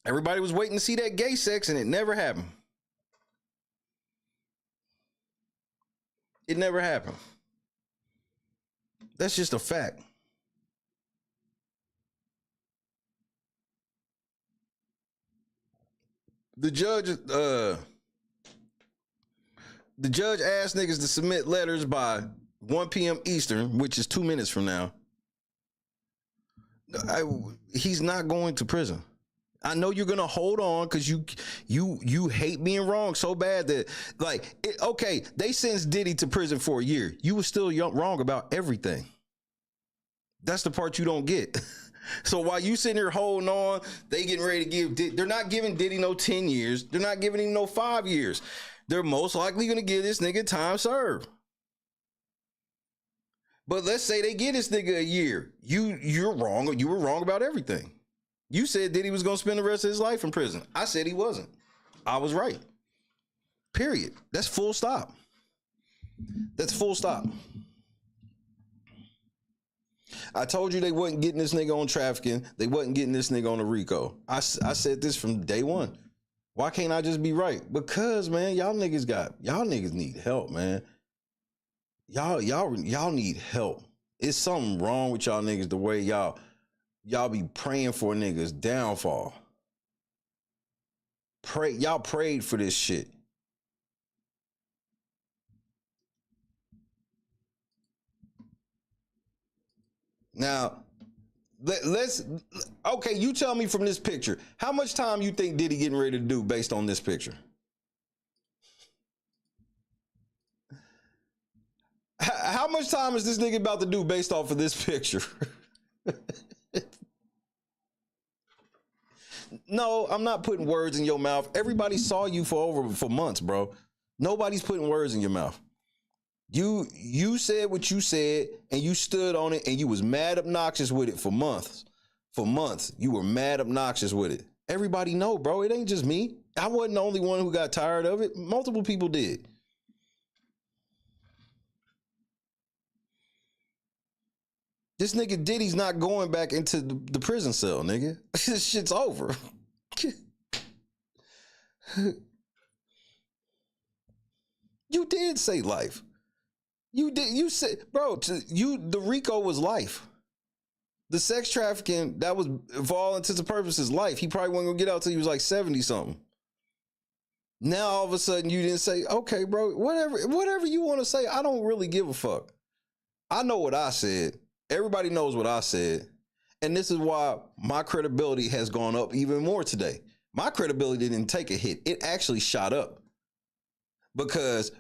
everybody was waiting to see that gay sex and it never happened. It never happened. That's just a fact. The judge asked niggas to submit letters by 1 p.m. Eastern, which is 2 minutes from now. He's not going to prison. I know you're gonna hold on because you hate being wrong so bad that okay, they sentenced Diddy to prison for a year. You were still wrong about everything. That's the part you don't get. So while you sitting here holding on, they getting ready to give. They're not giving Diddy no 10 years. They're not giving him no 5 years. They're most likely gonna give this nigga time served. But let's say they get this nigga a year. You're wrong. You were wrong about everything. You said Diddy was going to spend the rest of his life in prison. I said he wasn't. I was right. Period. That's full stop. That's full stop. I told you they wasn't getting this nigga on trafficking. They wasn't getting this nigga on the RICO. I said this from day one. Why can't I just be right? Because, man, y'all niggas need help, man. Y'all need help. It's something wrong with y'all niggas the way y'all be praying for niggas downfall. Y'all prayed for this shit. Now, okay, you tell me from this picture, how much time you think Diddy getting ready to do based on this picture? How much time is this nigga about to do based off of this picture? No, I'm not putting words in your mouth. Everybody saw you for months, bro. Nobody's putting words in your mouth. You said what you said and you stood on it and you was mad obnoxious with it for months. For months, you were mad obnoxious with it. Everybody know, bro. It ain't just me. I wasn't the only one who got tired of it. Multiple people did. This nigga Diddy's not going back into the prison cell, nigga. This shit's over. You did say life. You did. You said, bro, the RICO was life. The sex trafficking, that was, for all intents and purposes, life. He probably wasn't gonna get out till he was like 70 something. Now all of a sudden you didn't say, okay, bro, whatever you want to say. I don't really give a fuck. I know what I said. Everybody knows what I said. And this is why my credibility has gone up even more today. My credibility didn't take a hit. It actually shot up. Because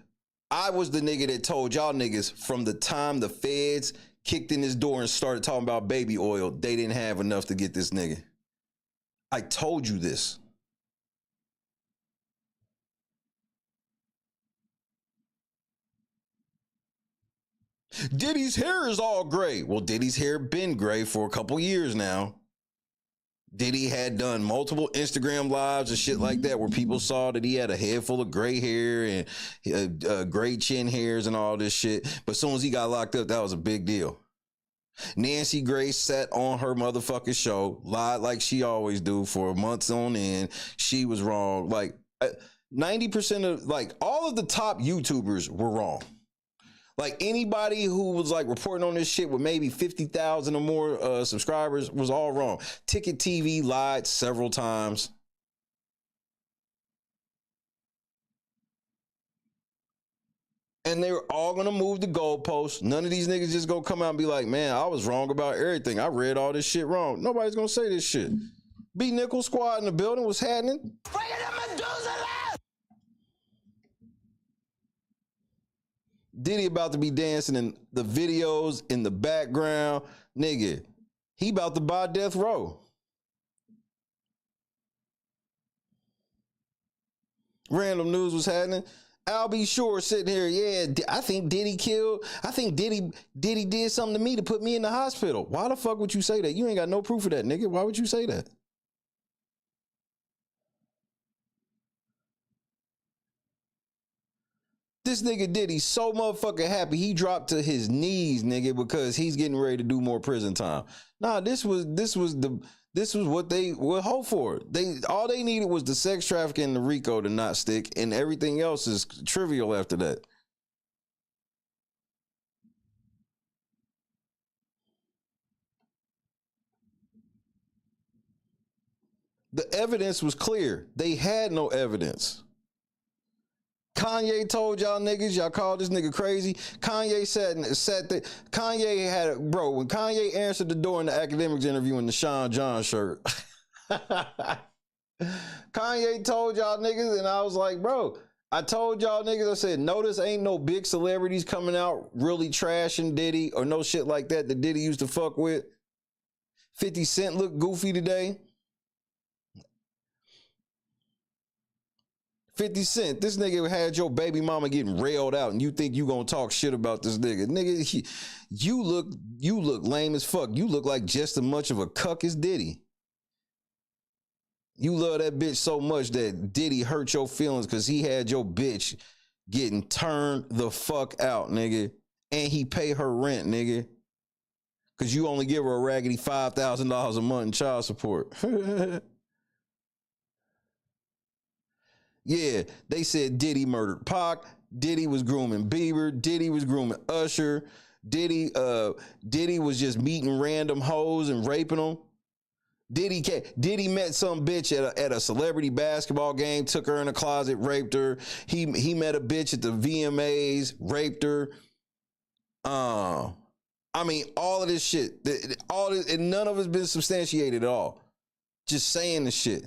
I was the nigga that told y'all niggas from the time the feds kicked in his door and started talking about baby oil, they didn't have enough to get this nigga. I told you this. Diddy's hair is all gray. Well, Diddy's hair been gray for a couple years now. Diddy had done multiple Instagram lives and shit like that where people saw that he had a head full of gray hair and gray chin hairs and all this shit. But as soon as he got locked up, that was a big deal. Nancy Grace sat on her motherfucking show, lied like she always do for months on end. She was wrong. Like 90% of, like, all of the top YouTubers were wrong. Like anybody who was like reporting on this shit with maybe 50,000 or more subscribers was all wrong. Ticket TV lied several times. And they were all gonna move the goalposts. None of these niggas just gonna come out and be like, man, I was wrong about everything. I read all this shit wrong. Nobody's gonna say this shit. B Nickel Squad in the building. What's happening? Diddy about to be dancing in the videos in the background. Nigga, he about to buy death row. Random news was happening. I'll be sure sitting here, yeah, I think Diddy did something to me to put me in the hospital. Why the fuck would you say that? You ain't got no proof of that, nigga. Why would you say that? This nigga Diddy so motherfucking happy he dropped to his knees, nigga, because he's getting ready to do more prison time. Nah, this was what they would hope for. All they needed was the sex trafficking and the RICO to not stick, and everything else is trivial after that. The evidence was clear. They had no evidence. Kanye told y'all niggas, y'all called this nigga crazy. Kanye sat there. Kanye had, bro, when Kanye answered the door in the academics interview in the Sean John shirt, Kanye told y'all niggas, and I was like, bro, I told y'all niggas, I said, notice ain't no big celebrities coming out really trashing Diddy or no shit like that Diddy used to fuck with. 50 Cent looked goofy today. 50 Cent, this nigga had your baby mama getting railed out and you think you gonna talk shit about this nigga. Nigga, you look lame as fuck. You look like just as much of a cuck as Diddy. You love that bitch so much that Diddy hurt your feelings because he had your bitch getting turned the fuck out, nigga. And he pay her rent, nigga. Because you only give her a raggedy $5,000 a month in child support. Yeah, they said Diddy murdered Pac. Diddy was grooming Bieber. Diddy was grooming Usher. Diddy was just meeting random hoes and raping them. Diddy met some bitch at a celebrity basketball game, took her in a closet, raped her. He met a bitch at the VMAs, raped her. I mean, all of this shit, and none of it's been substantiated at all. Just saying the shit.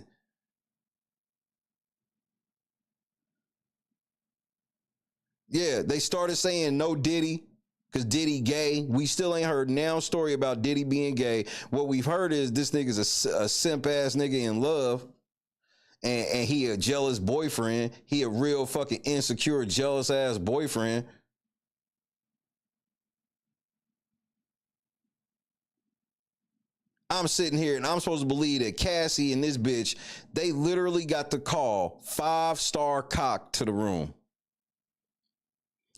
Yeah, they started saying no Diddy because Diddy gay. We still ain't heard now story about Diddy being gay. What we've heard is this nigga's a simp ass nigga in love, and he a jealous boyfriend. He a real fucking insecure, jealous ass boyfriend. I'm sitting here and I'm supposed to believe that Cassie and this bitch, they literally got the call 5-star cock to the room.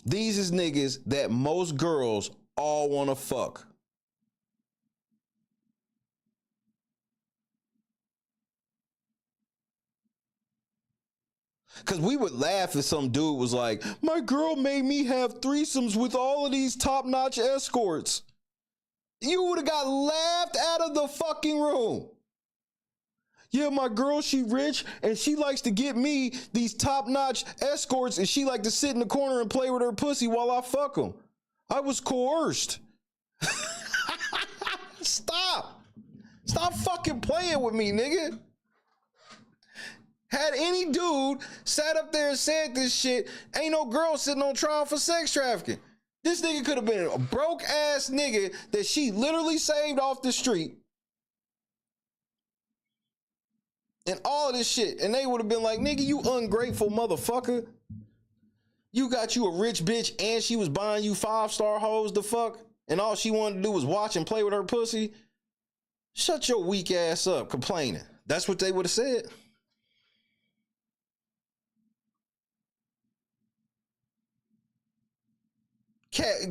These is niggas that most girls all want to fuck. Because we would laugh if some dude was like, my girl made me have threesomes with all of these top-notch escorts. You would have got laughed out of the fucking room. Yeah, my girl, she rich, and she likes to get me these top-notch escorts, and she like to sit in the corner and play with her pussy while I fuck them. I was coerced. Stop. Stop fucking playing with me, nigga. Had any dude sat up there and said this shit, ain't no girl sitting on trial for sex trafficking. This nigga could have been a broke ass nigga that she literally saved off the street. And all of this shit. And they would have been like, nigga, you ungrateful motherfucker. You got you a rich bitch and she was buying you 5-star hoes to fuck. And all she wanted to do was watch and play with her pussy. Shut your weak ass up complaining. That's what they would have said.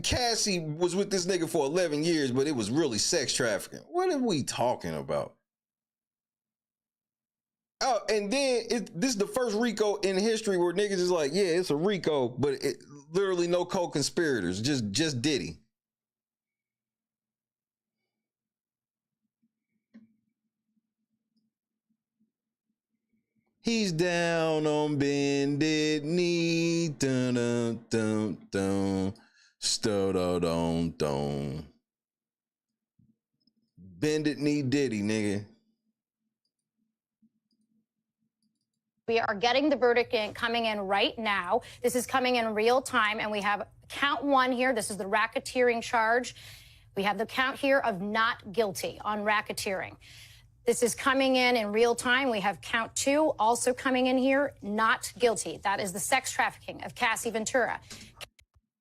Cassie was with this nigga for 11 years, but it was really sex trafficking. What are we talking about? Oh, and then this is the first RICO in history where niggas is like, yeah, it's a RICO, but it literally no co-conspirators, just Diddy. He's down on bended knee, dun dun dun dun. Sto-do-dum-dum. Bended knee Diddy, nigga. We are getting the verdict coming in right now. This is coming in real time, and we have count 1 here. This is the racketeering charge. We have the count here of not guilty on racketeering. This is coming in real time. We have count 2 also coming in here, not guilty. That is the sex trafficking of Cassie Ventura.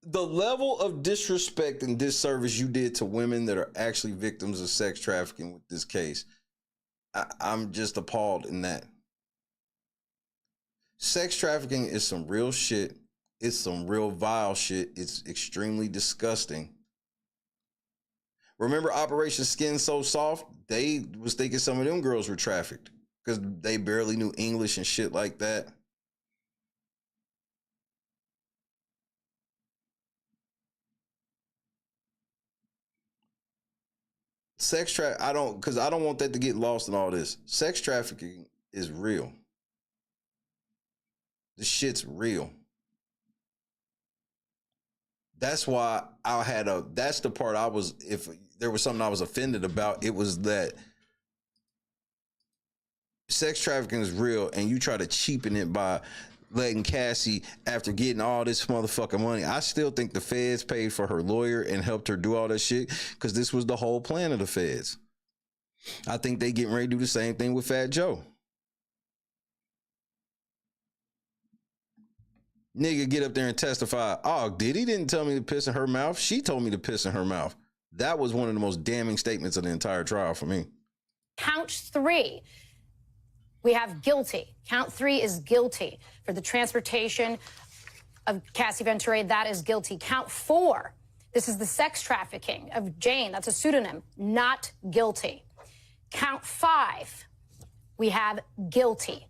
The level of disrespect and disservice you did to women that are actually victims of sex trafficking with this case, I'm just appalled in that. Sex trafficking is some real shit. It's some real vile shit. It's extremely disgusting. Remember Operation Skin So Soft? They was thinking some of them girls were trafficked because they barely knew English and shit like that. I don't want that to get lost in all this. Sex trafficking is real. This shit's real. That's why that's the part if there was something I was offended about, it was that sex trafficking is real and you try to cheapen it by letting Cassie, after getting all this motherfucking money, I still think the feds paid for her lawyer and helped her do all that shit because this was the whole plan of the feds. I think they getting ready to do the same thing with Fat Joe. Nigga get up there and testify, oh, Diddy didn't tell me to piss in her mouth. She told me to piss in her mouth. That was one of the most damning statements of the entire trial for me. Count 3. We have guilty. Count 3 is guilty for the transportation of Cassie Ventura. That is guilty. Count 4. This is the sex trafficking of Jane. That's a pseudonym. Not guilty. Count 5. We have guilty.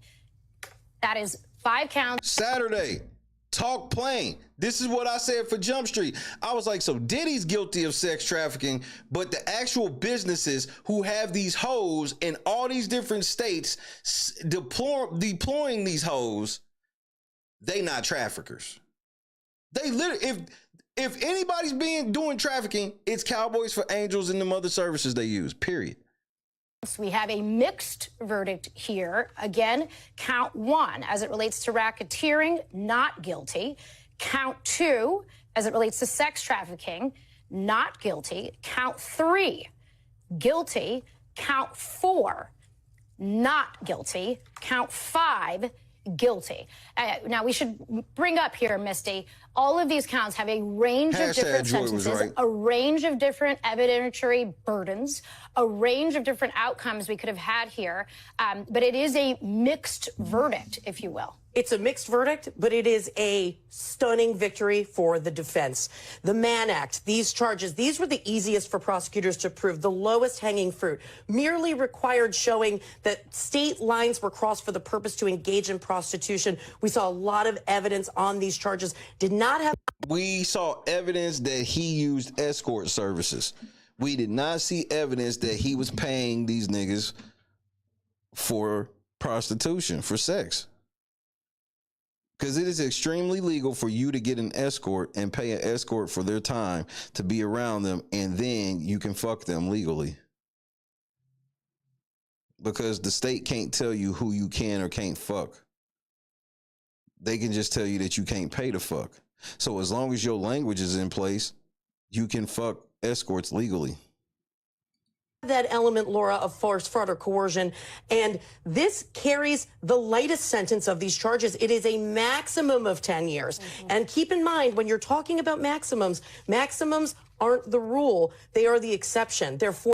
That is 5 counts. Saturday. Talk plain. This is what I said for Jump Street. I was like, so Diddy's guilty of sex trafficking, but the actual businesses who have these hoes in all these different states deploying these hoes, they not traffickers. They literally, if anybody's doing trafficking, it's Cowboys for Angels and them other services they use, period. We have a mixed verdict here. Again, count 1 as it relates to racketeering, not guilty. Count 2 as it relates to sex trafficking, not guilty. Count 3, guilty. Count 4, not guilty. Count 5, guilty. Now, we should bring up here, Misty, All of these counts have a range of different sentences, a range of different evidentiary burdens, a range of different outcomes we could have had here. But it is a mixed verdict, if you will. It's a mixed verdict, but it is a stunning victory for the defense. The Mann Act, these charges, these were the easiest for prosecutors to prove, the lowest hanging fruit, merely required showing that state lines were crossed for the purpose to engage in prostitution. We saw a lot of evidence on these charges. We saw evidence that he used escort services. We did not see evidence that he was paying these niggas for prostitution, for sex. Because it is extremely legal for you to get an escort and pay an escort for their time to be around them, and then you can fuck them legally. Because the state can't tell you who you can or can't fuck. They can just tell you that you can't pay to fuck. So as long as your language is in place, you can fuck escorts legally. That element, Laura, of force, fraud, or coercion, and this carries the lightest sentence of these charges. It is a maximum of 10 years. And keep in mind, when you're talking about maximums, maximums aren't the rule, they are the exception. Therefore,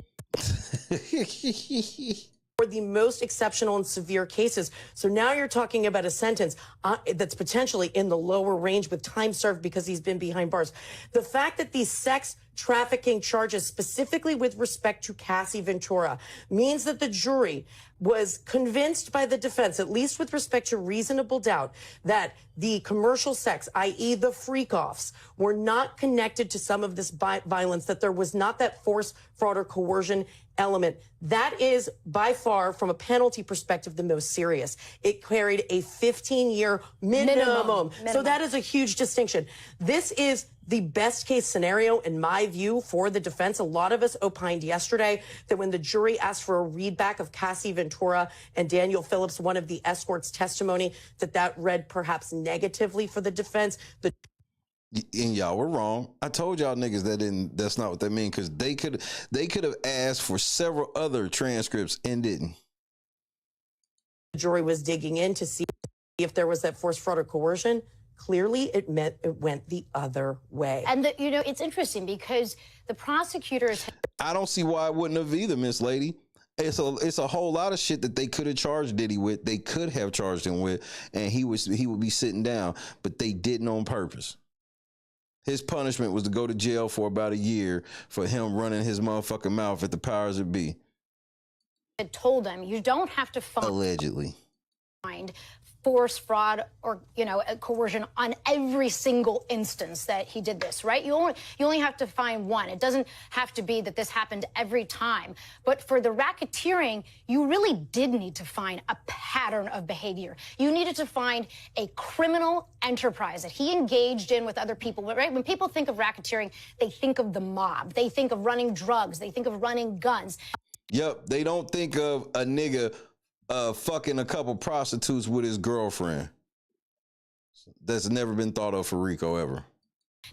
for the most exceptional and severe cases. So now you're talking about a sentence that's potentially in the lower range with time served because he's been behind bars. The fact that these sex trafficking charges, specifically with respect to Cassie Ventura, means that the jury was convinced by the defense, at least with respect to reasonable doubt, that the commercial sex, i.e. the freak-offs, were not connected to some of this violence, that there was not that force, fraud, or coercion element. That is, by far, from a penalty perspective, the most serious. It carried a 15-year minimum. So that is a huge distinction. This is the best case scenario, in my view, for the defense. A lot of us opined yesterday that when the jury asked for a readback of Cassie Ventura and Daniel Phillips, one of the escorts' testimony, that read perhaps negatively for the defense. And y'all were wrong. I told y'all niggas that's not what they mean, because they could have asked for several other transcripts and didn't. The jury was digging in to see if there was that force, fraud, or coercion. Clearly, it went the other way. And, it's interesting because the prosecutors... I don't see why it wouldn't have either, Miss Lady. It's a whole lot of shit that they could have charged Diddy with. They could have charged him with, and he would be sitting down, but they didn't on purpose. His punishment was to go to jail for about a year for him running his motherfucking mouth at the powers that be. I told him, you don't have to find... Allegedly. Force, fraud, or coercion on every single instance that he did this, right? You only have to find one. It doesn't have to be that this happened every time. But for the racketeering, you really did need to find a pattern of behavior. You needed to find a criminal enterprise that he engaged in with other people, right? When people think of racketeering, they think of the mob. They think of running drugs. They think of running guns. Yep, they don't think of a nigga fucking a couple prostitutes with his girlfriend. That's never been thought of for Rico ever.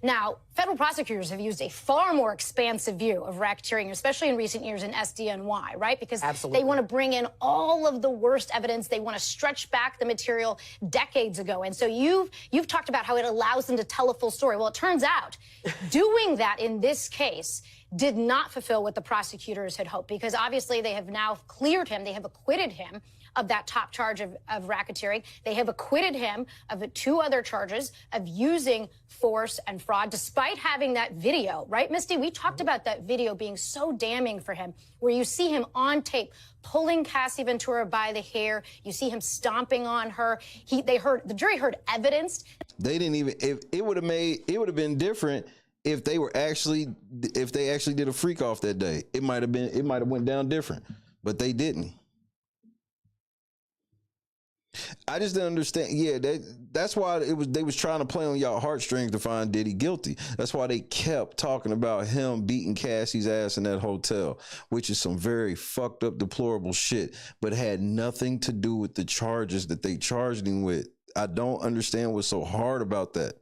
Now, federal prosecutors have used a far more expansive view of racketeering, especially in recent years in SDNY, right? Because they want to bring in all of the worst evidence. They want to stretch back the material decades ago. And so you've talked about how it allows them to tell a full story. Well, it turns out doing that in this case did not fulfill what the prosecutors had hoped, because obviously they have now cleared him. They have acquitted him of that top charge of racketeering. They have acquitted him of the 2 other charges of using force and fraud, despite having that video, right, Misty? We talked about that video being so damning for him, where you see him on tape pulling Cassie Ventura by the hair. You see him stomping on her. The jury heard evidence. They didn't even, it would have been different if they actually did a freak off that day. It might have went down different, but they didn't. I just didn't understand. Yeah, that's why they was trying to play on y'all heartstrings to find Diddy guilty. That's why they kept talking about him beating Cassie's ass in that hotel, which is some very fucked up, deplorable shit, but had nothing to do with the charges that they charged him with. I don't understand what's so hard about that.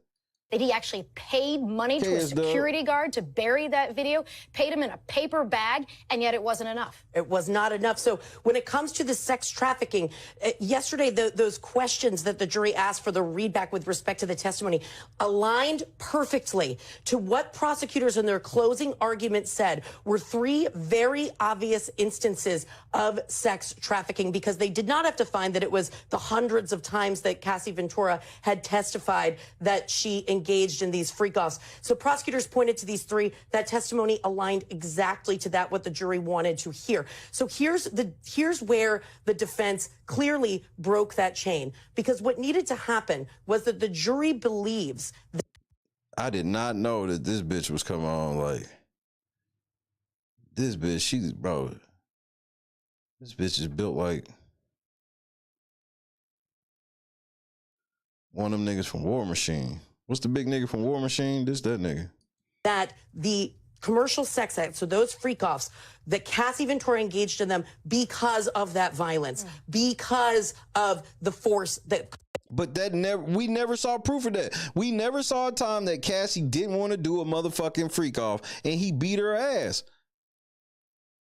that he actually paid money to a Yes, security guard to bury that video, paid him in a paper bag, and yet it wasn't enough. It was not enough. So when it comes to the sex trafficking, yesterday, those questions that the jury asked for the readback with respect to the testimony aligned perfectly to what prosecutors in their closing argument said were three very obvious instances of sex trafficking, because they did not have to find that it was the hundreds of times that Cassie Ventura had testified that she engaged in these freak-offs. So prosecutors pointed to these three. That testimony aligned exactly to that, what the jury wanted to hear. So here's where the defense clearly broke that chain, because what needed to happen was that the jury believes that I did not know that this bitch was coming on like this bitch. Bro, this bitch is built like one of them niggas from War Machine. What's the big nigga from War Machine? This that nigga. that the commercial sex acts, so those freak-offs, that Cassie Ventura engaged in them because of that violence, because of the force that... But we never saw proof of that. We never saw a time that Cassie didn't want to do a motherfucking freak off and he beat her ass.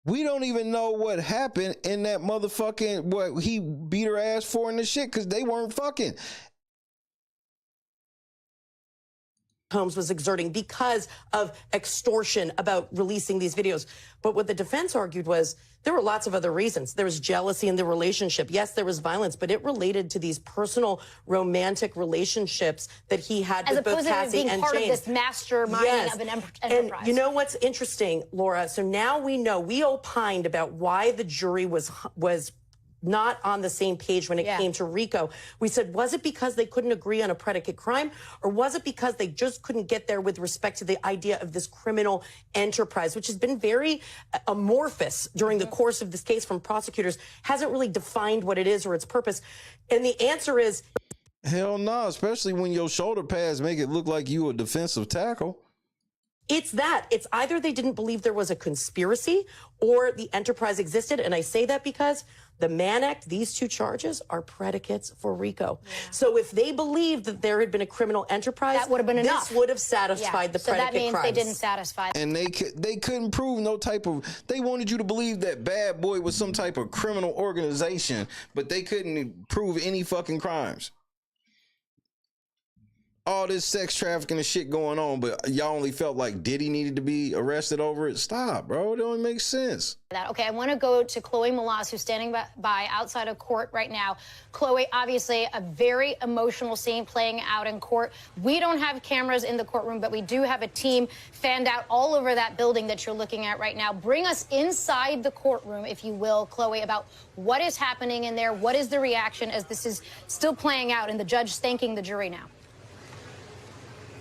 We don't even know what happened in that motherfucking, what he beat her ass for in the shit, because they weren't fucking. Holmes was exerting because of extortion about releasing these videos. But what the defense argued was there were lots of other reasons. There was jealousy in the relationship. Yes, there was violence, but it related to these personal romantic relationships that he had with both Cassie and Jane. As opposed to being part of this masterminding of an enterprise. And you know what's interesting, Laura? So now we know, we opined about why the jury was not on the same page when it came to RICO. We said, was it because they couldn't agree on a predicate crime, or was it because they just couldn't get there with respect to the idea of this criminal enterprise, which has been very amorphous during the course of this case from prosecutors, hasn't really defined what it is or its purpose. And the answer is... Hell no, especially when your shoulder pads make it look like you a defensive tackle. It's that. It's either they didn't believe there was a conspiracy or the enterprise existed. And I say that because the Mann Act, these two charges are predicates for RICO. Yeah. So if they believed that there had been a criminal enterprise, that would have been enough. This would have satisfied the predicate crimes. So that means they didn't satisfy. And they couldn't prove no type of, they wanted you to believe that Bad Boy was some type of criminal organization, but they couldn't prove any fucking crimes. All this sex trafficking and shit going on, but y'all only felt like Diddy needed to be arrested over it. Stop, bro. It don't make sense. Okay, I want to go to Chloe Malas, who's standing by outside of court right now. Chloe, obviously a very emotional scene playing out in court. We don't have cameras in the courtroom, but we do have a team fanned out all over that building that you're looking at right now. Bring us inside the courtroom, if you will, Chloe, about what is happening in there. What is the reaction as this is still playing out and the judge thanking the jury now?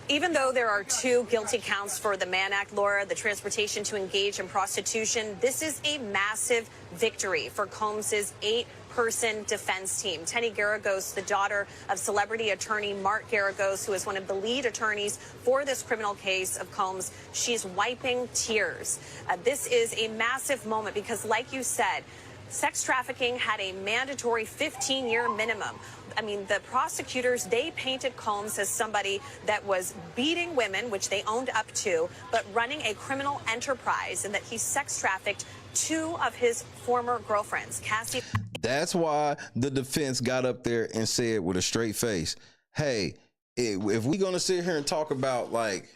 Even though there are 2 guilty counts for the Mann Act, Laura, the transportation to engage in prostitution, this is a massive victory for Combs's 8-person defense team. Tenny Garagos, the daughter of celebrity attorney Mark Garagos, who is one of the lead attorneys for this criminal case of Combs, she's wiping tears. This is a massive moment because, like you said, sex trafficking had a mandatory 15-year minimum. I mean, the prosecutors, they painted Combs as somebody that was beating women, which they owned up to, but running a criminal enterprise, and that he sex trafficked 2 of his former girlfriends, Cassie. That's why the defense got up there and said with a straight face, hey, if we're going to sit here and talk about, like,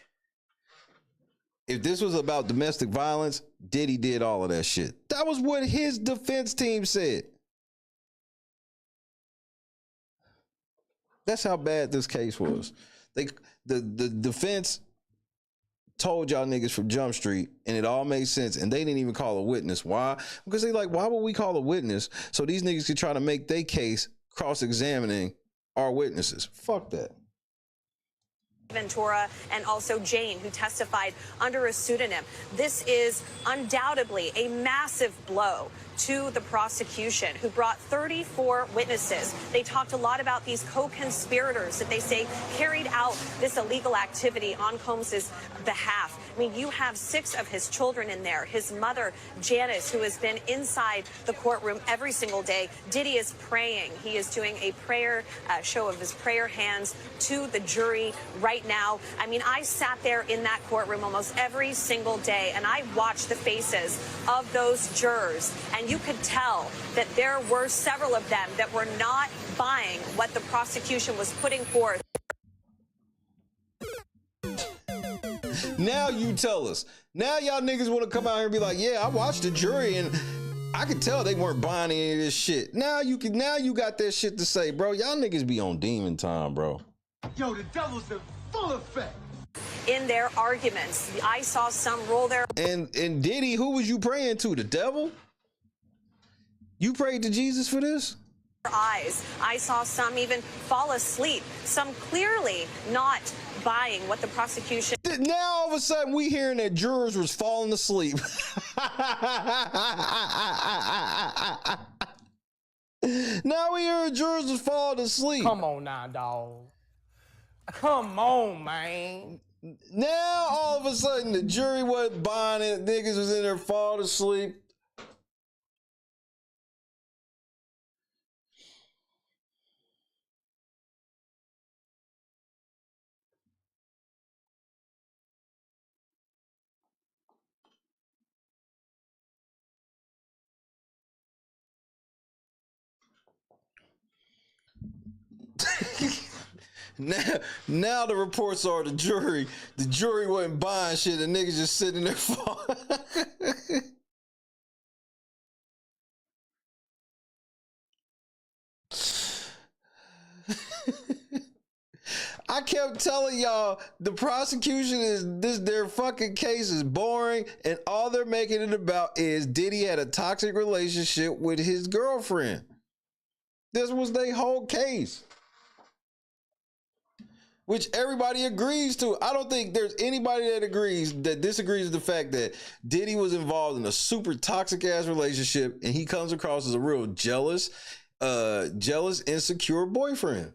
if this was about domestic violence, Diddy did all of that shit. That was what his defense team said. That's how bad this case was. The defense told y'all niggas from Jump Street, and it all made sense, and they didn't even call a witness. Why? Because they like, why would we call a witness so these niggas could try to make their case cross-examining our witnesses? Fuck that. Ventura and also Jane, who testified under a pseudonym. This is undoubtedly a massive blow to the prosecution, who brought 34 witnesses. They talked a lot about these co-conspirators that they say carried out this illegal activity on Combs's behalf. I mean, you have 6 of his children in there. His mother, Janice, who has been inside the courtroom every single day. Diddy is praying. He is doing a prayer show of his prayer hands to the jury right now. I mean, I sat there in that courtroom almost every single day, and I watched the faces of those jurors, and you could tell that there were several of them that were not buying what the prosecution was putting forth. Now you tell us. Now y'all niggas want to come out here and be like, yeah, I watched the jury and I could tell they weren't buying any of this shit. Now you got that shit to say, bro. Y'all niggas be on demon time, bro. Yo, the devil's in full effect. In their arguments, I saw some roll their And Diddy, who was you praying to? The devil? You prayed to Jesus for this? eyes. I saw some even fall asleep, some clearly not buying what the prosecution. Now all of a sudden we hearing that jurors was falling asleep. Now we hearing jurors was falling asleep. Come on now, dog. Come on, man. Now all of a sudden the jury wasn't buying it. Niggas was in there falling asleep. Now the reports are the jury wasn't buying shit, the niggas just sitting there falling. I kept telling y'all the prosecution is their fucking case is boring, and all they're making it about is Diddy had a toxic relationship with his girlfriend. This was their whole case, which everybody agrees to. I don't think there's anybody that disagrees with the fact that Diddy was involved in a super toxic ass relationship, and he comes across as a real jealous, insecure boyfriend.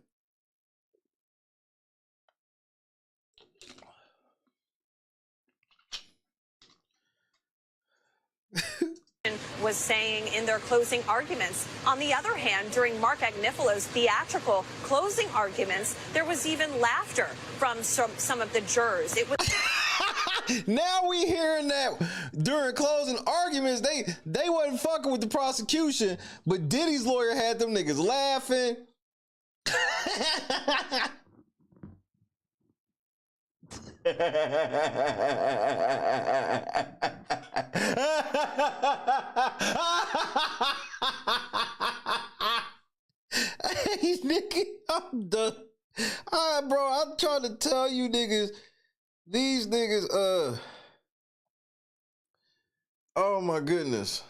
Was saying in their closing arguments. On the other hand, during Mark Agnifalo's theatrical closing arguments, there was even laughter from some of the jurors. It was. Now we hearing that during closing arguments, they wasn't fucking with the prosecution, but Diddy's lawyer had them niggas laughing. Hey, nigga, I'm done. All right, bro, I'm trying to tell you niggas, these niggas, oh my goodness.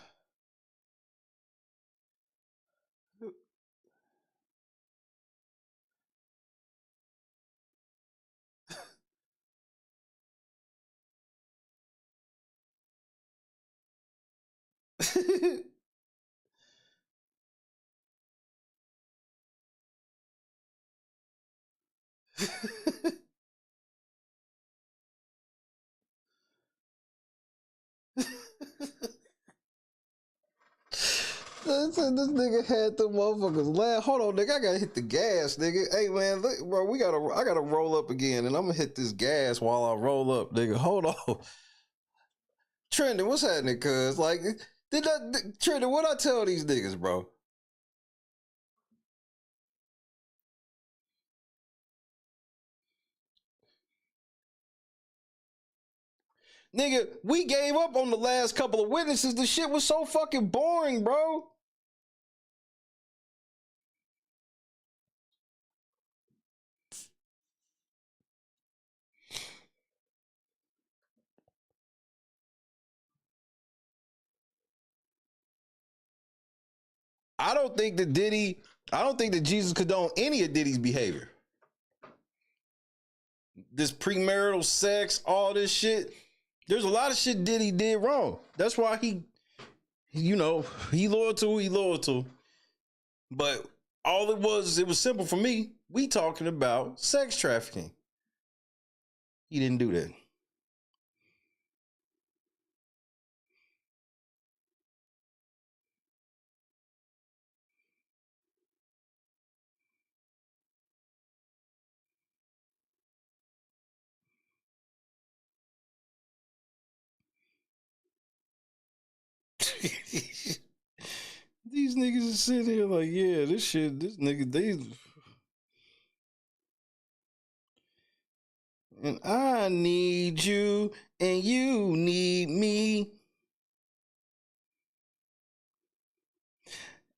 This nigga had the motherfuckers laugh. Hold on, nigga. I gotta hit the gas, nigga. Hey man, look, bro, I gotta roll up again, and I'm gonna hit this gas while I roll up, nigga. Hold on. Trending, what's happening, cuz? Like, Trending, what I tell these niggas, bro? Nigga, we gave up on the last couple of witnesses. The shit was so fucking boring, bro. I don't think that Jesus condoned any of Diddy's behavior. This premarital sex, all this shit. There's a lot of shit Diddy did wrong. That's why he You know, he loyal to who he loyal to. But all it was simple for me. We talking about sex trafficking. He didn't do that. These niggas are sitting here like, yeah, this nigga, they. And I need you, and you need me.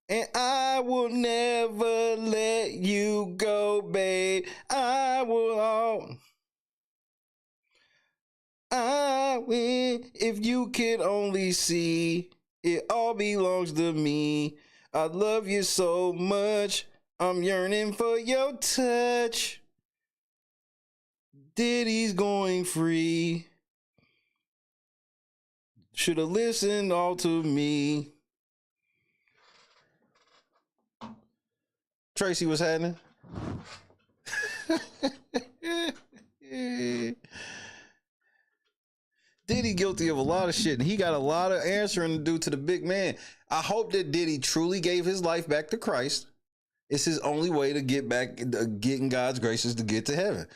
And I will never let you go, babe. I will if you could only see, it all belongs to me. I love you so much. I'm yearning for your touch. Diddy's going free. Should have listened all to me. Tracy, what's happening? Diddy guilty of a lot of shit, and he got a lot of answering to do to the big man. I hope that Diddy truly gave his life back to Christ. It's his only way to get in God's graces to get to heaven.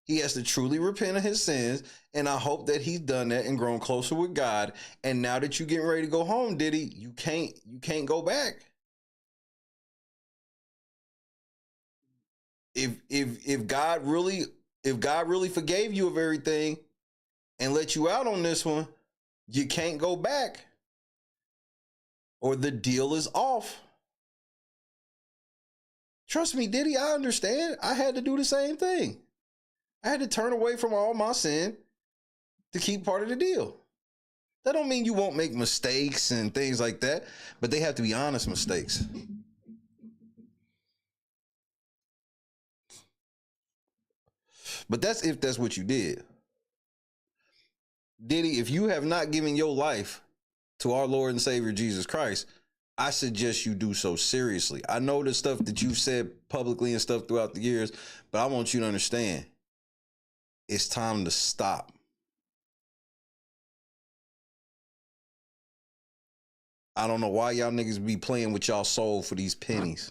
He has to truly repent of his sins, and I hope that he's done that and grown closer with God. And now that you're getting ready to go home, Diddy, you can't go back. If God really forgave you of everything and let you out on this one, you can't go back, or the deal is off. Trust me, Diddy, I understand. I had to do the same thing. I had to turn away from all my sin to keep part of the deal. That don't mean you won't make mistakes and things like that, but they have to be honest mistakes. But that's if that's what you did. Diddy, if you have not given your life to our Lord and Savior Jesus Christ, I suggest you do so seriously. I know the stuff that you've said publicly and stuff throughout the years, but I want you to understand, it's time to stop. I don't know why y'all niggas be playing with y'all soul for these pennies.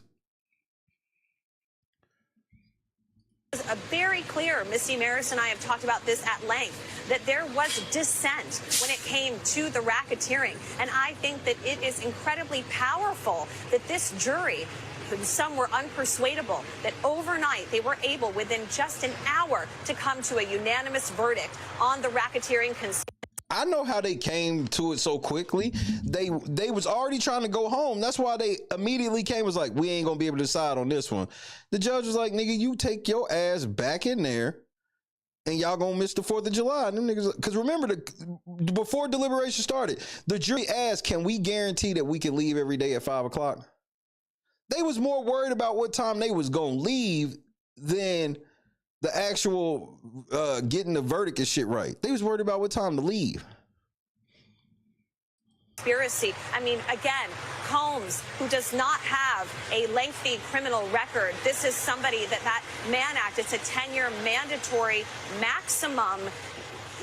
Very clear, Misty Maris and I have talked about this at length, that there was dissent when it came to the racketeering. And I think that it is incredibly powerful that this jury, some were unpersuadable, that overnight they were able, within just an hour, to come to a unanimous verdict on the racketeering conspiracy. I know how they came to it so quickly. They was already trying to go home. That's why they immediately came, was like, we ain't gonna be able to decide on this one. The judge was like, nigga, you take your ass back in there and y'all gonna miss the 4th of July. And them niggas, because remember, before deliberation started, the jury asked, can we guarantee that we can leave every day at 5 o'clock? They was more worried about what time they was gonna leave than the actual getting the verdict and shit right. They was worried about what time to leave. Conspiracy. I mean, again, Combs, who does not have a lengthy criminal record, this is somebody that Mann Act, it's a 10-year mandatory maximum.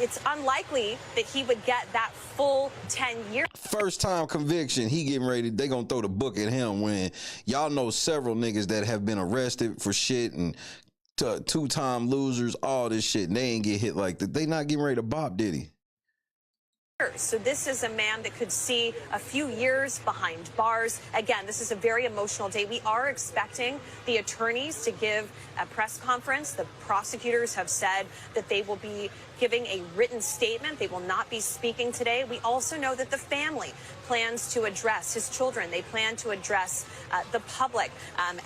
It's unlikely that he would get that full 10 years. First time conviction, he getting ready, they gonna throw the book at him, when y'all know several niggas that have been arrested for shit and two-time losers, all this shit, and they ain't get hit like that. They not getting ready to bop Diddy. So this is a man that could see a few years behind bars. Again, this is a very emotional day. We are expecting the attorneys to give a press conference. The prosecutors have said that they will be giving a written statement. They will not be speaking today. We also know that the family plans to address his children. They plan to address the public.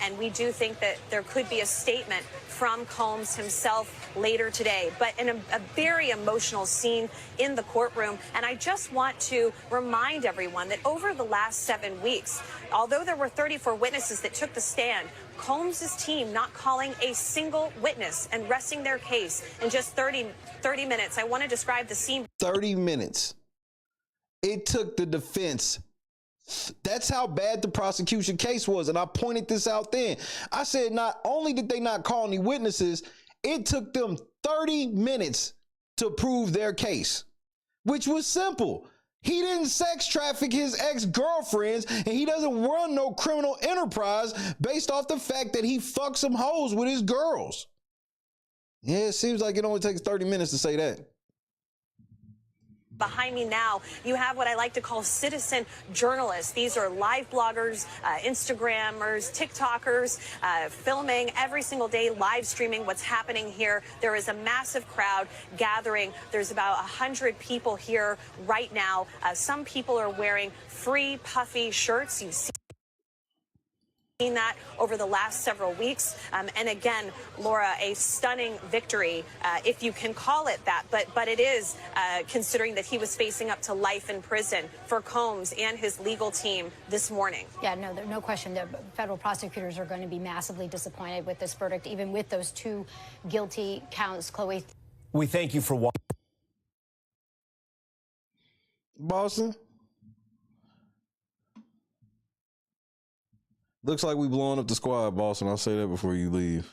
And we do think that there could be a statement from Combs himself later today. But in a very emotional scene in the courtroom. And I just want to remind everyone that over the last 7 weeks, although there were 34 witnesses that took the stand, Combs' team not calling a single witness and resting their case in just 30 minutes. I want to describe the scene. 30 minutes. It took the defense That's how bad the prosecution case was. And I pointed this out then. I said, not only did they not call any witnesses, it took them 30 minutes to prove their case, which was simple. He didn't sex traffic his ex-girlfriends, and he doesn't run no criminal enterprise based off the fact that he fucks some hoes with his girls. Yeah, it seems like it only takes 30 minutes to say that. Behind me now, you have what I like to call citizen journalists. These are live bloggers, Instagrammers, TikTokers, filming every single day, live streaming what's happening here. There is a massive crowd gathering. There's about 100 people here right now. Some people are wearing free puffy shirts. You see that over the last several weeks. And again, Laura, a stunning victory, if you can call it that. But it is, considering that he was facing up to life in prison for Combs and his legal team this morning. Yeah, no question. The federal prosecutors are going to be massively disappointed with this verdict, even with those 2 guilty counts, Chloe. We thank you for watching. Boston? Looks like we blowing up the squad, Boston. I'll say that before you leave.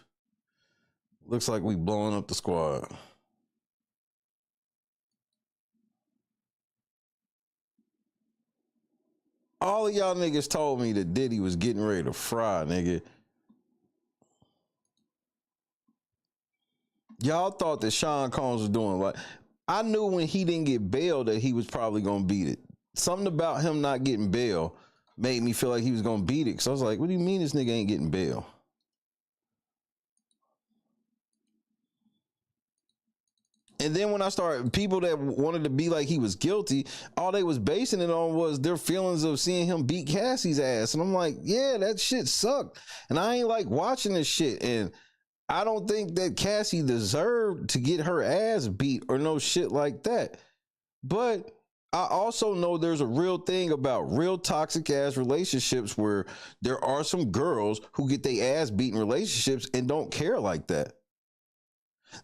Looks like we blowing up the squad. All of y'all niggas told me that Diddy was getting ready to fry, nigga. Y'all thought that Sean Combs was doing like, I knew when he didn't get bail that he was probably gonna beat it. Something about him not getting bail made me feel like he was gonna beat it. So I was like, what do you mean this nigga ain't getting bail? And then when I started, people that wanted to be like he was guilty, all they was basing it on was their feelings of seeing him beat Cassie's ass. And I'm like, yeah, that shit sucked. And I ain't like watching this shit. And I don't think that Cassie deserved to get her ass beat or no shit like that. But I also know there's a real thing about real toxic ass relationships where there are some girls who get their ass beat in relationships and don't care like that.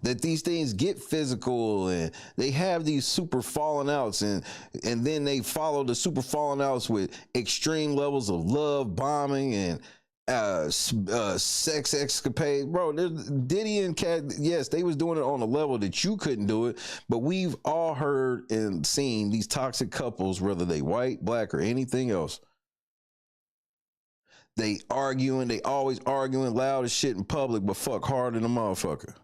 That these things get physical and they have these super falling outs and then they follow the super falling outs with extreme levels of love bombing and sex escapade. Bro, Diddy and Cat, yes, they was doing it on a level that you couldn't do it, but we've all heard and seen these toxic couples, whether they white, black, or anything else. They arguing, they always arguing loud as shit in public, but fuck hard than a motherfucker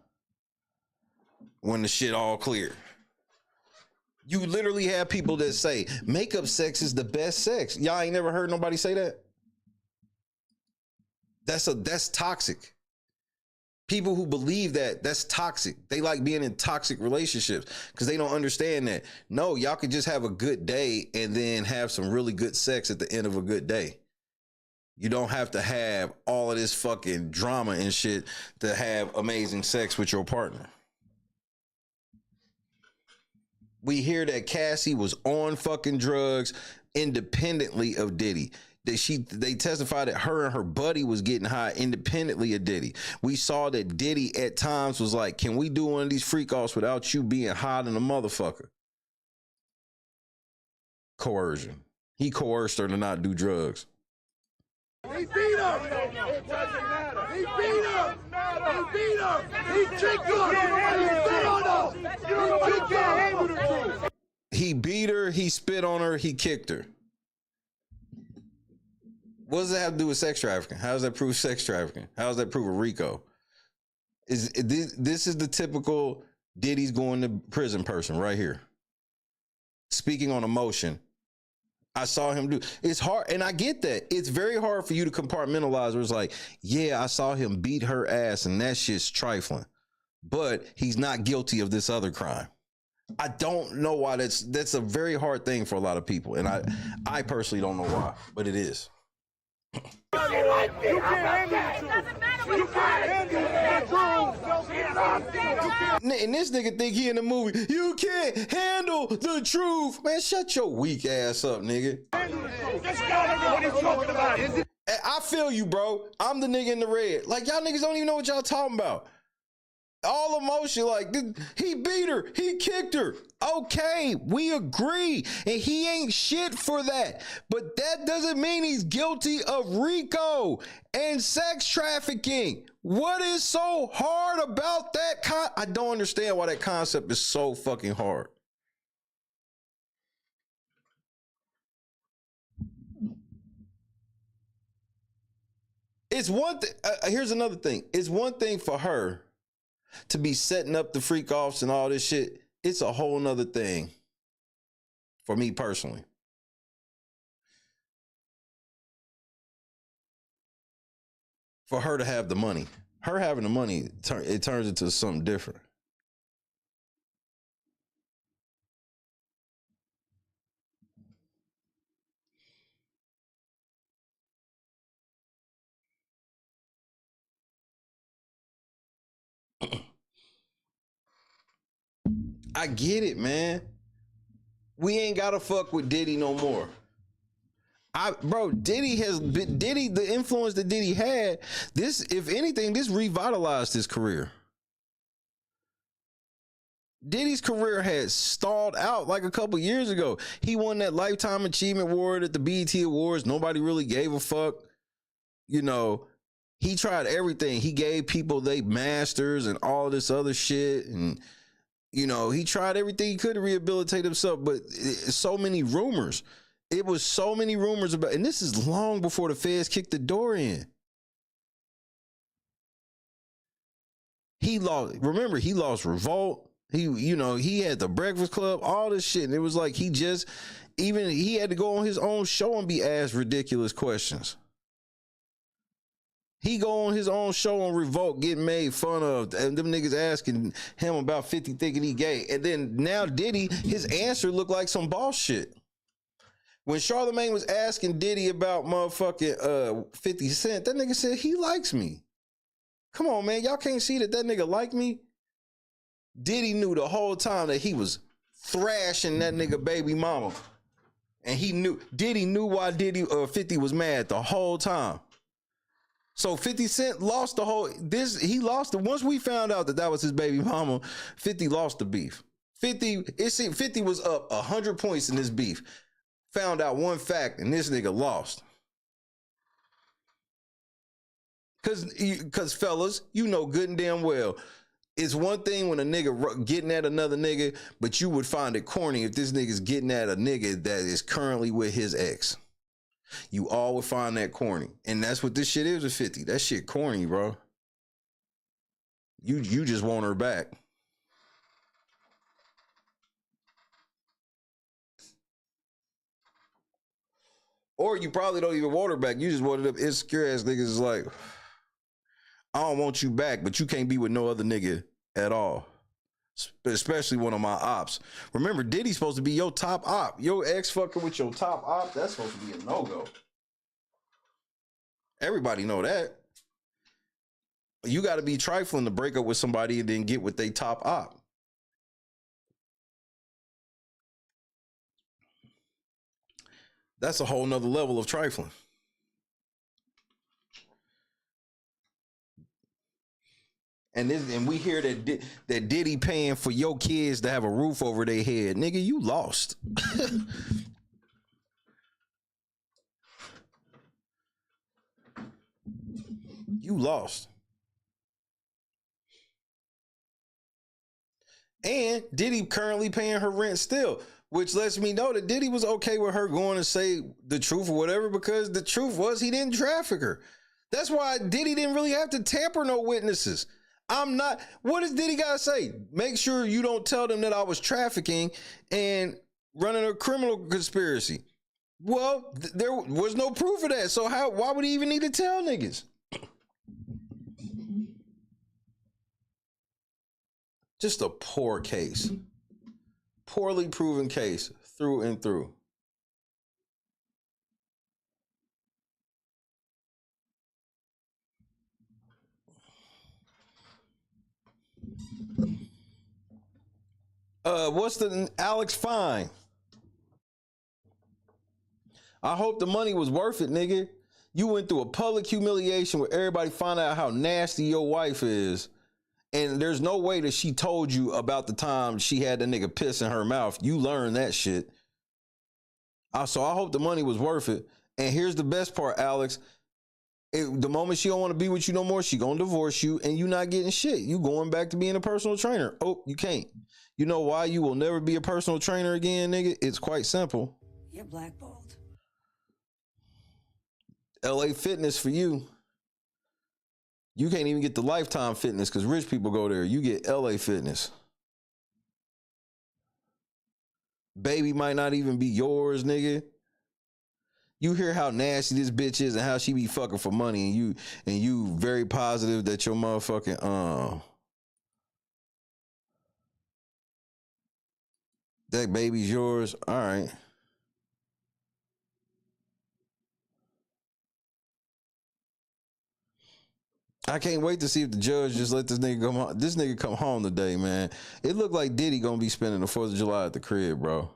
when the shit all clear. You literally have people that say makeup sex is the best sex. Y'all ain't never heard nobody say that? That's toxic. People who believe that, that's toxic. They like being in toxic relationships because they don't understand that. No, y'all could just have a good day and then have some really good sex at the end of a good day. You don't have to have all of this fucking drama and shit to have amazing sex with your partner. We hear that Cassie was on fucking drugs independently of Diddy. They testified that her and her buddy was getting high independently of Diddy. We saw that Diddy at times was like, can we do one of these freak offs without you being high than a motherfucker? Coercion. He coerced her to not do drugs. He beat her. It doesn't matter. He beat her. He beat her. He kicked her. He spit on her. He kicked her. He beat her. He spit on her. He kicked her. What does that have to do with sex trafficking? How does that prove sex trafficking? How does that prove a RICO? This is the typical Diddy's going to prison person right here. Speaking on emotion. I saw him do. It's hard, and I get that. It's very hard for you to compartmentalize where it's like, yeah, I saw him beat her ass and that shit's trifling. But he's not guilty of this other crime. I don't know why that's a very hard thing for a lot of people. And I personally don't know why, but it is. You can't handle the truth. You can't handle the truth. And this nigga think he in the movie. You can't handle the truth. Man, shut your weak ass up, nigga. This guy don't know what he's talking about. Is it? I feel you, bro. I'm the nigga in the red. Like, y'all niggas don't even know what y'all talking about. all emotion, like he beat her, he kicked her. Okay, we agree, and he ain't shit for that. But that doesn't mean he's guilty of RICO and sex trafficking. What is so hard about that? I don't understand why that concept is so fucking hard. It's one thing. Here's another thing. It's one thing for her to be setting up the freak offs and all this shit. It's a whole nother thing for me personally. For her to have the money. Her having the money, it turns into something different. I get it, man. We ain't gotta fuck with Diddy no more. Bro, Diddy, the influence that Diddy had, this, if anything, this revitalized his career. Diddy's career had stalled out like a couple years ago. He won that Lifetime Achievement Award at the BET Awards. Nobody really gave a fuck. You know, he tried everything. He gave people they masters and all this other shit. And, you know, he tried everything he could to rehabilitate himself. But so many rumors. It was so many rumors about, and this is long before the feds kicked the door in. He lost, remember, he lost Revolt. He had the Breakfast Club, all this shit. And it was like he had to go on his own show and be asked ridiculous questions. He go on his own show on Revolt, getting made fun of, and them niggas asking him about 50 thinking he gay. And then now Diddy, his answer looked like some boss shit. When Charlamagne was asking Diddy about motherfucking 50 Cent, that nigga said he likes me. Come on, man. Y'all can't see that nigga like me? Diddy knew the whole time that he was thrashing that nigga baby mama. And Diddy knew why 50 was mad the whole time. So 50 Cent lost he lost it. Once we found out that was his baby mama, 50 lost the beef. 50 was up 100 points in this beef. Found out one fact and this nigga lost. Cause fellas, you know good and damn well, it's one thing when a nigga getting at another nigga, but you would find it corny if this nigga's getting at a nigga that is currently with his ex. You all would find that corny. And that's what this shit is with 50. That shit corny, bro. You just want her back. Or you probably don't even want her back. You just wanted them insecure ass niggas is like, I don't want you back, but you can't be with no other nigga at all. Especially one of my ops. Remember, Diddy's supposed to be your top op. Your ex fucking with your top op, that's supposed to be a no-go. Everybody know that. You got to be trifling to break up with somebody and then get with they top op. That's a whole nother level of trifling. And we hear that Diddy paying for your kids to have a roof over their head. Nigga, you lost. You lost. And Diddy currently paying her rent still, which lets me know that Diddy was okay with her going to say the truth or whatever, because the truth was he didn't traffic her. That's why Diddy didn't really have to tamper no witnesses. What does Diddy gotta say? Make sure you don't tell them that I was trafficking and running a criminal conspiracy. Well, there was no proof of that. So why would he even need to tell niggas? Just a poor case. Poorly proven case through and through. What's the Alex Fine? I hope the money was worth it, nigga. You went through a public humiliation where everybody found out how nasty your wife is. And there's no way that she told you about the time she had the nigga piss in her mouth. You learned that shit. So I hope the money was worth it. And here's the best part, Alex. The moment she don't want to be with you no more, she gonna divorce you and you not getting shit. You going back to being a personal trainer. Oh, you can't. You know why you will never be a personal trainer again, nigga? It's quite simple. You're blackballed. LA Fitness for you. You can't even get the Lifetime Fitness because rich people go there. You get LA Fitness. Baby might not even be yours, nigga. You hear how nasty this bitch is and how she be fucking for money, and you very positive that your motherfucking that baby's yours. All right. I can't wait to see if the judge just let this nigga come home. This nigga come home today, man. It looked like Diddy gonna be spending the 4th of July at the crib, bro.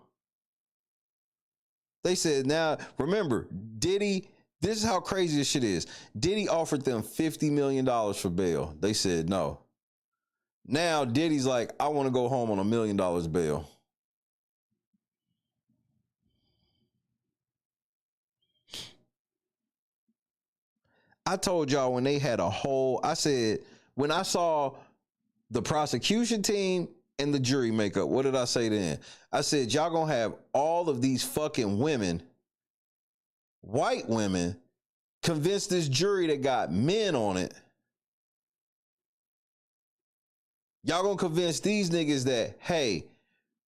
They said now, remember, Diddy, this is how crazy this shit is. Diddy offered them $50 million for bail. They said no. Now Diddy's like, I want to go home on $1 million bail. I told y'all when they had I said, when I saw the prosecution team and the jury makeup, what did I say then? I said, y'all gonna have all of these fucking women, white women, convince this jury that got men on it. Y'all gonna convince these niggas that, hey,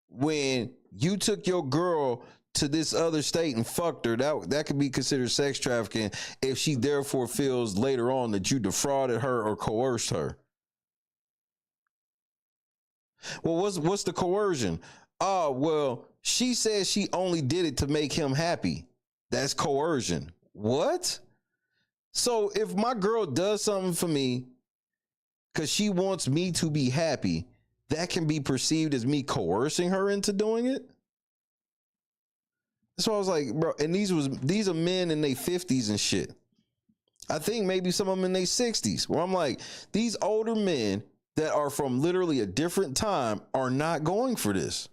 when you took your girl to this other state and fucked her, that could be considered sex trafficking if she therefore feels later on that you defrauded her or coerced her. Well, what's the coercion? Oh, well, she says she only did it to make him happy. That's coercion. What? So if my girl does something for me because she wants me to be happy, that can be perceived as me coercing her into doing it? So I was like, bro, and these are men in their 50s and shit. I think maybe some of them in their 60s, where I'm like, these older men that are from literally a different time are not going for this.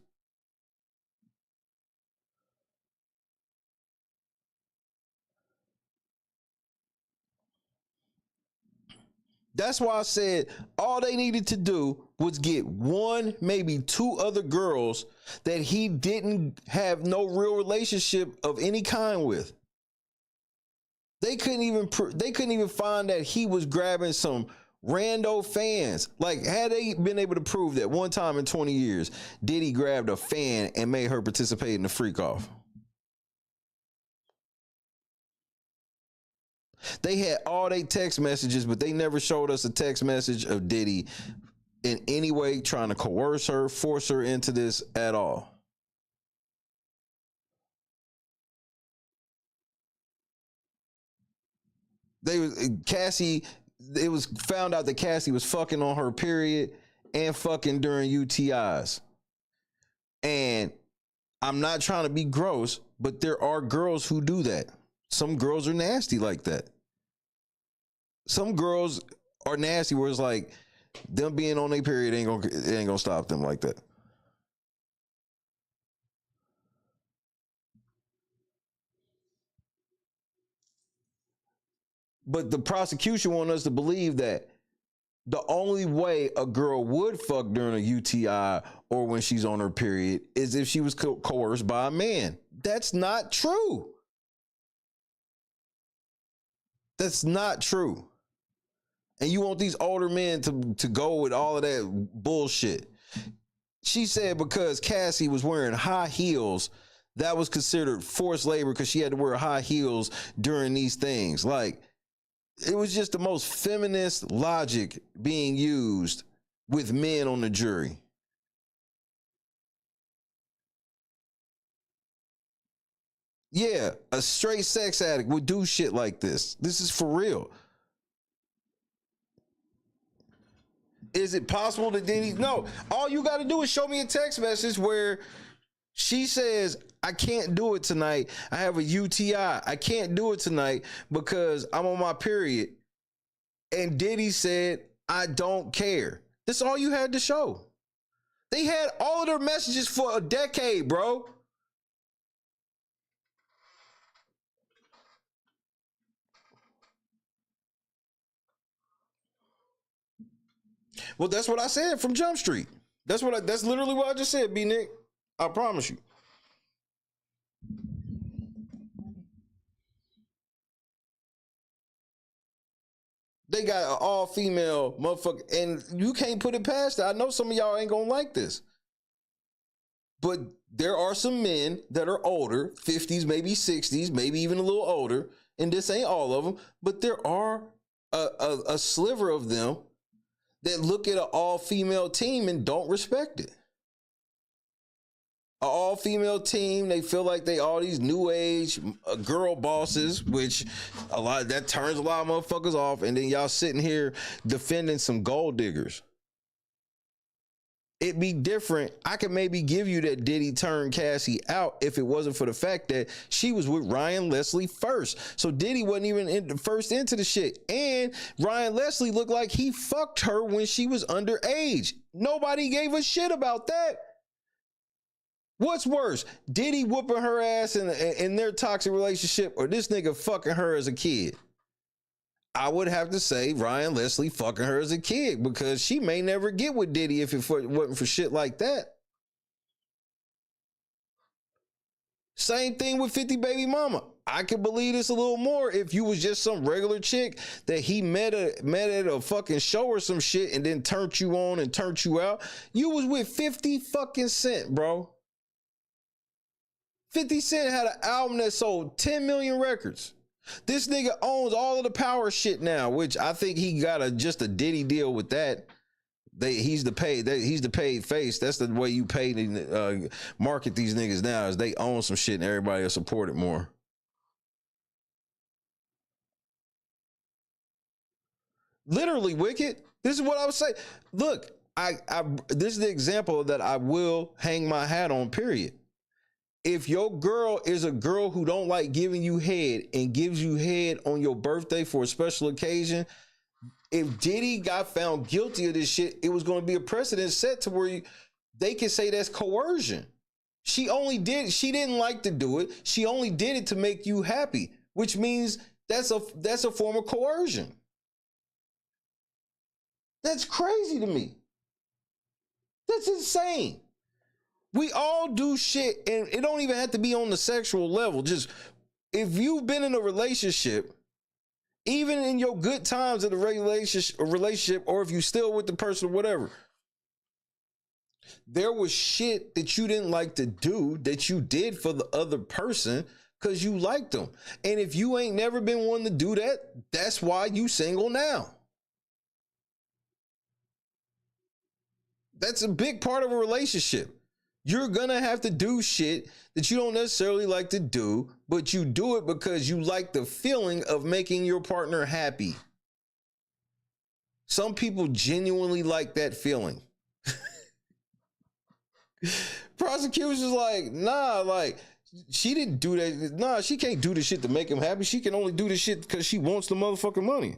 That's why I said all they needed to do was get one, maybe two other girls that he didn't have no real relationship of any kind with. They couldn't even find that he was grabbing some rando fans. Like, had they been able to prove that one time in 20 years, Diddy grabbed a fan and made her participate in the freak off? They had all their text messages, but they never showed us a text message of Diddy in any way trying to coerce her, force her into this at all. It was found out that Cassie was fucking on her period and fucking during UTIs. And I'm not trying to be gross, but there are girls who do that. Some girls are nasty like that. Some girls are nasty where it's like them being on their period ain't gonna stop them like that. But the prosecution want us to believe that the only way a girl would fuck during a UTI or when she's on her period is if she was coerced by a man. That's not true. That's not true. And you want these older men to go with all of that bullshit. She said because Cassie was wearing high heels, that was considered forced labor because she had to wear high heels during these things. Like, it was just the most feminist logic being used with men on the jury. Yeah, a straight sex addict would do shit like this. This is for real. Is it possible that Diddy? No. All you got to do is show me a text message where she says, I can't do it tonight. I have a UTI. I can't do it tonight because I'm on my period. And Diddy said, I don't care. That's all you had to show. They had all of their messages for a decade, bro. Well, that's what I said from Jump Street. That's literally what I just said, B Nick. I promise you. They got an all-female motherfucker, and you can't put it past that. I know some of y'all ain't gonna like this, but there are some men that are older, 50s, maybe 60s, maybe even a little older, and this ain't all of them, but there are a sliver of them that look at an all-female team and don't respect it. An all-female team, they feel like they all these new age girl bosses, which that turns a lot of motherfuckers off, and then y'all sitting here defending some gold diggers. It'd be different. I could maybe give you that Diddy turned Cassie out if it wasn't for the fact that she was with Ryan Leslie first. So Diddy wasn't even first into the shit. And Ryan Leslie looked like he fucked her when she was underage. Nobody gave a shit about that. What's worse, Diddy whooping her ass in their toxic relationship, or this nigga fucking her as a kid? I would have to say Ryan Leslie fucking her as a kid, because she may never get with Diddy if it wasn't for shit like that. Same thing with 50 Baby Mama. I could believe this a little more if you was just some regular chick that he met at a fucking show or some shit and then turned you on and turned you out. You was with 50 fucking Cent, bro. 50 Cent had an album that sold 10 million records. This nigga owns all of the power shit now, which I think he got just a Diddy deal with that. He's the paid face. That's the way you pay to market these niggas now, is they own some shit and everybody will support it more. Literally, Wicked. This is what I would say. Look, this is the example that I will hang my hat on, period. If your girl is a girl who don't like giving you head and gives you head on your birthday for a special occasion, if Diddy got found guilty of this shit, it was going to be a precedent set to where they can say that's coercion. She didn't like to do it. She only did it to make you happy, which means that's a form of coercion. That's crazy to me. That's insane. We all do shit, and it don't even have to be on the sexual level. Just if you've been in a relationship, even in your good times of the relationship, or if you still with the person or whatever, there was shit that you didn't like to do that you did for the other person because you liked them. And if you ain't never been one to do that, that's why you single now. That's a big part of a relationship. You're gonna have to do shit that you don't necessarily like to do, but you do it because you like the feeling of making your partner happy. Some people genuinely like that feeling. Prosecution's like, nah, like, she didn't do that. Nah, she can't do the shit to make him happy. She can only do the shit because she wants the motherfucking money.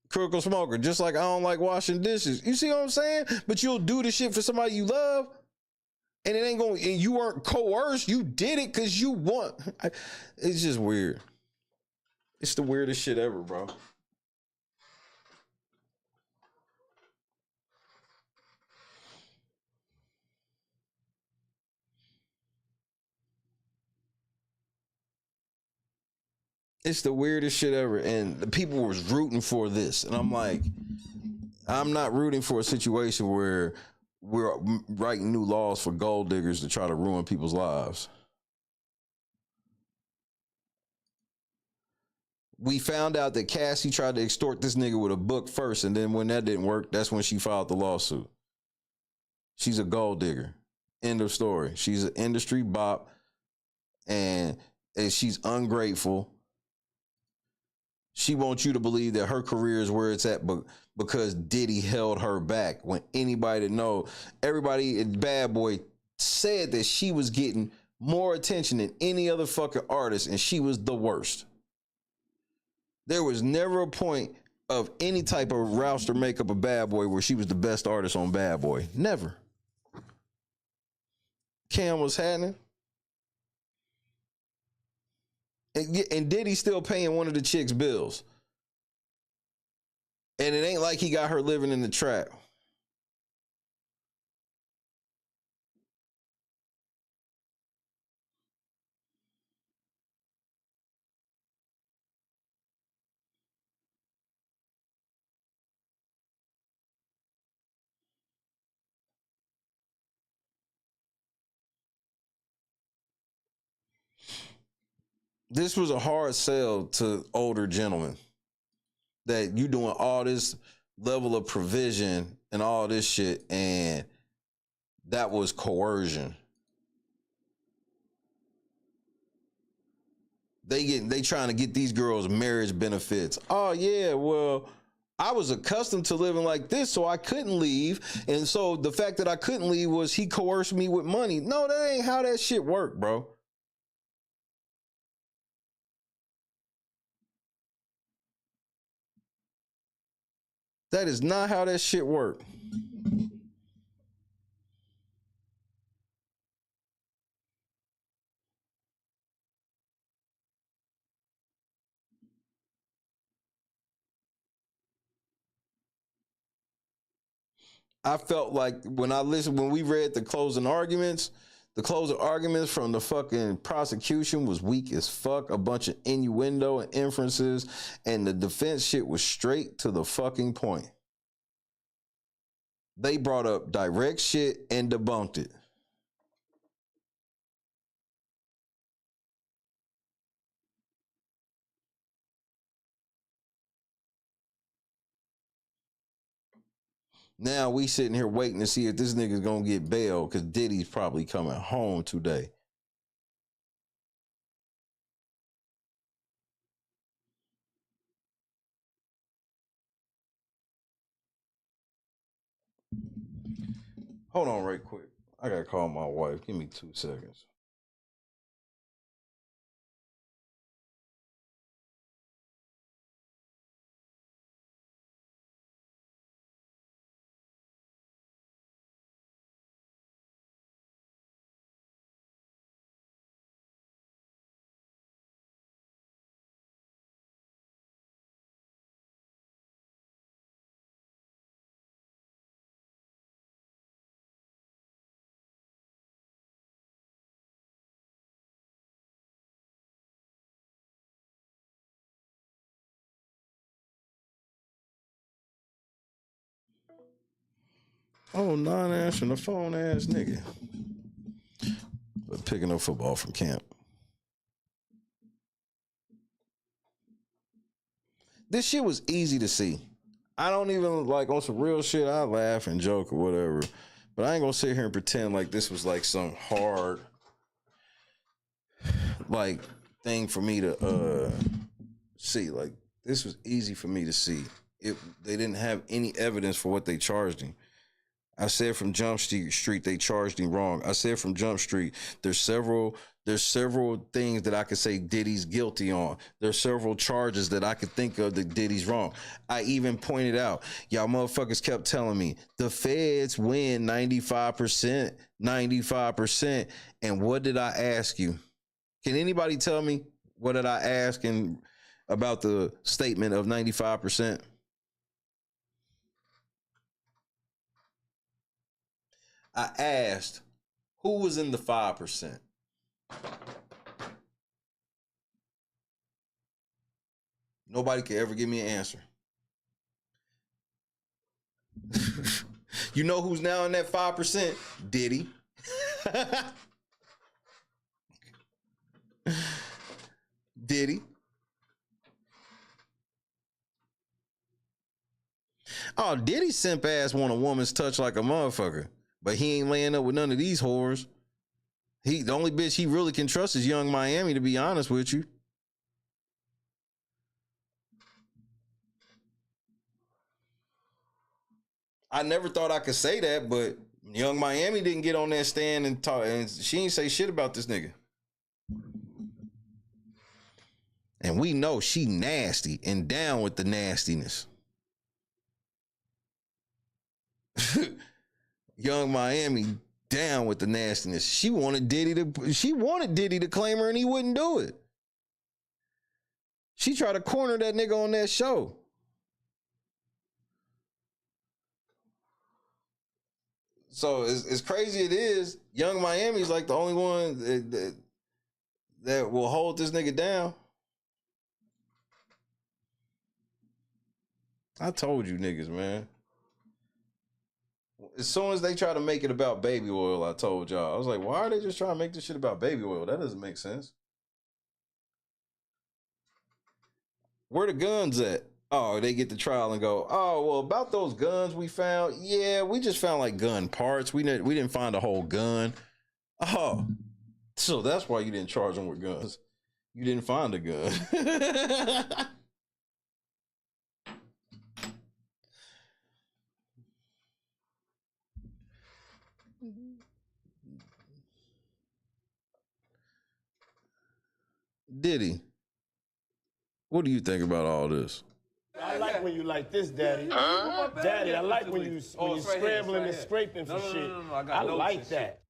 Critical smoker, just like I don't like washing dishes. You see what I'm saying? But you'll do the shit for somebody you love, and it ain't going. And you weren't coerced. You did it because you want. It's just weird. It's the weirdest shit ever, bro. It's the weirdest shit ever, and the people was rooting for this, and I'm like, I'm not rooting for a situation where we're writing new laws for gold diggers to try to ruin people's lives. We found out that Cassie tried to extort this nigga with a book first, and then when that didn't work, that's when she filed the lawsuit. She's a gold digger. End of story. She's an industry bop, and she's ungrateful. She wants you to believe that her career is where it's at, but because Diddy held her back. When anybody that know, everybody in Bad Boy said that she was getting more attention than any other fucking artist, and she was the worst. There was never a point of any type of roster makeup of Bad Boy where she was the best artist on Bad Boy. Never. Cam was happening. And Diddy still paying one of the chicks' bills. And it ain't like he got her living in the trap. This was a hard sell to older gentlemen, that you doing all this level of provision and all this shit, and that was coercion. They trying to get these girls marriage benefits. Oh yeah, well, I was accustomed to living like this, so I couldn't leave. And so the fact that I couldn't leave was he coerced me with money. No, that ain't how that shit work, bro. That is not how that shit work. I felt like when we read the closing arguments from the fucking prosecution was weak as fuck. A bunch of innuendo and inferences, and the defense shit was straight to the fucking point. They brought up direct shit and debunked it. Now we sitting here waiting to see if this nigga's gonna get bail, because Diddy's probably coming home today. Hold on right quick. I gotta call my wife. Give me 2 seconds. Oh, non-answering the phone ass nigga. But picking up football from camp. This shit was easy to see. I don't even, like, on some real shit, I laugh and joke or whatever. But I ain't gonna sit here and pretend like this was like some hard, like, thing for me to see. Like, this was easy for me to see. They didn't have any evidence for what they charged him. I said from Jump Street they charged him wrong. I said from Jump Street there's several things that I could say Diddy's guilty on. There's several charges that I could think of that Diddy's wrong. I even pointed out, y'all motherfuckers kept telling me the feds win 95%. And what did I ask you? Can anybody tell me what did I ask about the statement of 95%? I asked, who was in the 5%? Nobody could ever give me an answer. You know who's now in that 5%? Diddy. Diddy. Oh, Diddy simp ass want a woman's touch like a motherfucker. But he ain't laying up with none of these whores. The only bitch he really can trust is Young Miami, to be honest with you. I never thought I could say that, but Young Miami didn't get on that stand and talk, and she ain't say shit about this nigga. And we know she nasty and down with the nastiness. Young Miami down with the nastiness. She wanted Diddy to claim her and he wouldn't do it. She tried to corner that nigga on that show. So as crazy it is, Young Miami's like the only one that will hold this nigga down. I told you niggas, man. As soon as they try to make it about baby oil, I told y'all. I was like, why are they just trying to make this shit about baby oil? That doesn't make sense. Where the guns at? Oh, they get the trial and go, oh, well, about those guns we found. Yeah, we just found like gun parts. We didn't find a whole gun. Oh, so that's why you didn't charge them with guns. You didn't find a gun. Diddy, what do you think about all this? I like when you like this, Daddy. Daddy, I like when you scrambling and scraping for shit. I like that.